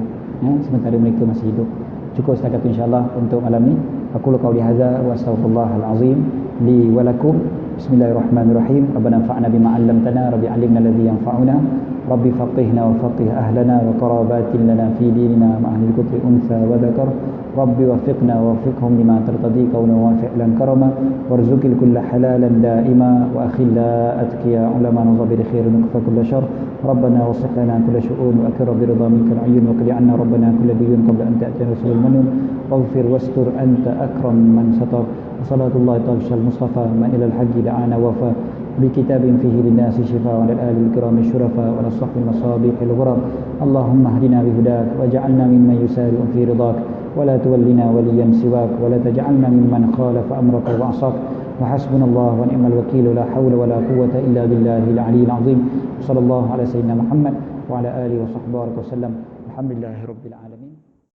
sementara mereka masih hidup. Cukup setakat tu insya-Allah untuk malam ni. Aku qauli hadza wa astaghfirullahal azim li wa lakum. Bismillahirrahmanirrahim. Rabbana anfa'na bima 'allamtana, rabbi 'allimna alladhi yanfa'una, rabbi faqihna wa faqih ahlana wa qarabatin lana fi dinina ma ahli al-kutri unsa wa dhakar. Rabbi waffiqna wa waffiqhum lima tartadi kauna wa fi'lan karama warzuqil kulla halalan daima wa akhilla atqiya ulama nazabir khairin wa kulla syarr. Rabbana wasih lana kulla syu'un wa akram bi ridha minkal 'ayyun wa qli 'anna rabbana kulla biyun qabla an ta'tiya rasulul manun waghfir wastur anta akram man satar. Sallallahu ta'ala al-Mustafa man ila al-hajj da'ana wafa بكتاب فيه للناس شفاء وعلى الآل الكرام الشرفاء وعلى الصحب المصابيح الغرر. اللهم اهدنا بهداك واجعلنا ممن يسارع في رضاك ولا تولنا وليا سواك ولا تجعلنا ممن خالف أمرك وعصاك. وحسبنا الله ونعم الوكيل لا حول ولا قوة إلا بالله العلي العظيم. صلى الله على سيدنا محمد وعلى آله وصحبه وسلم. الحمد لله رب العالمين.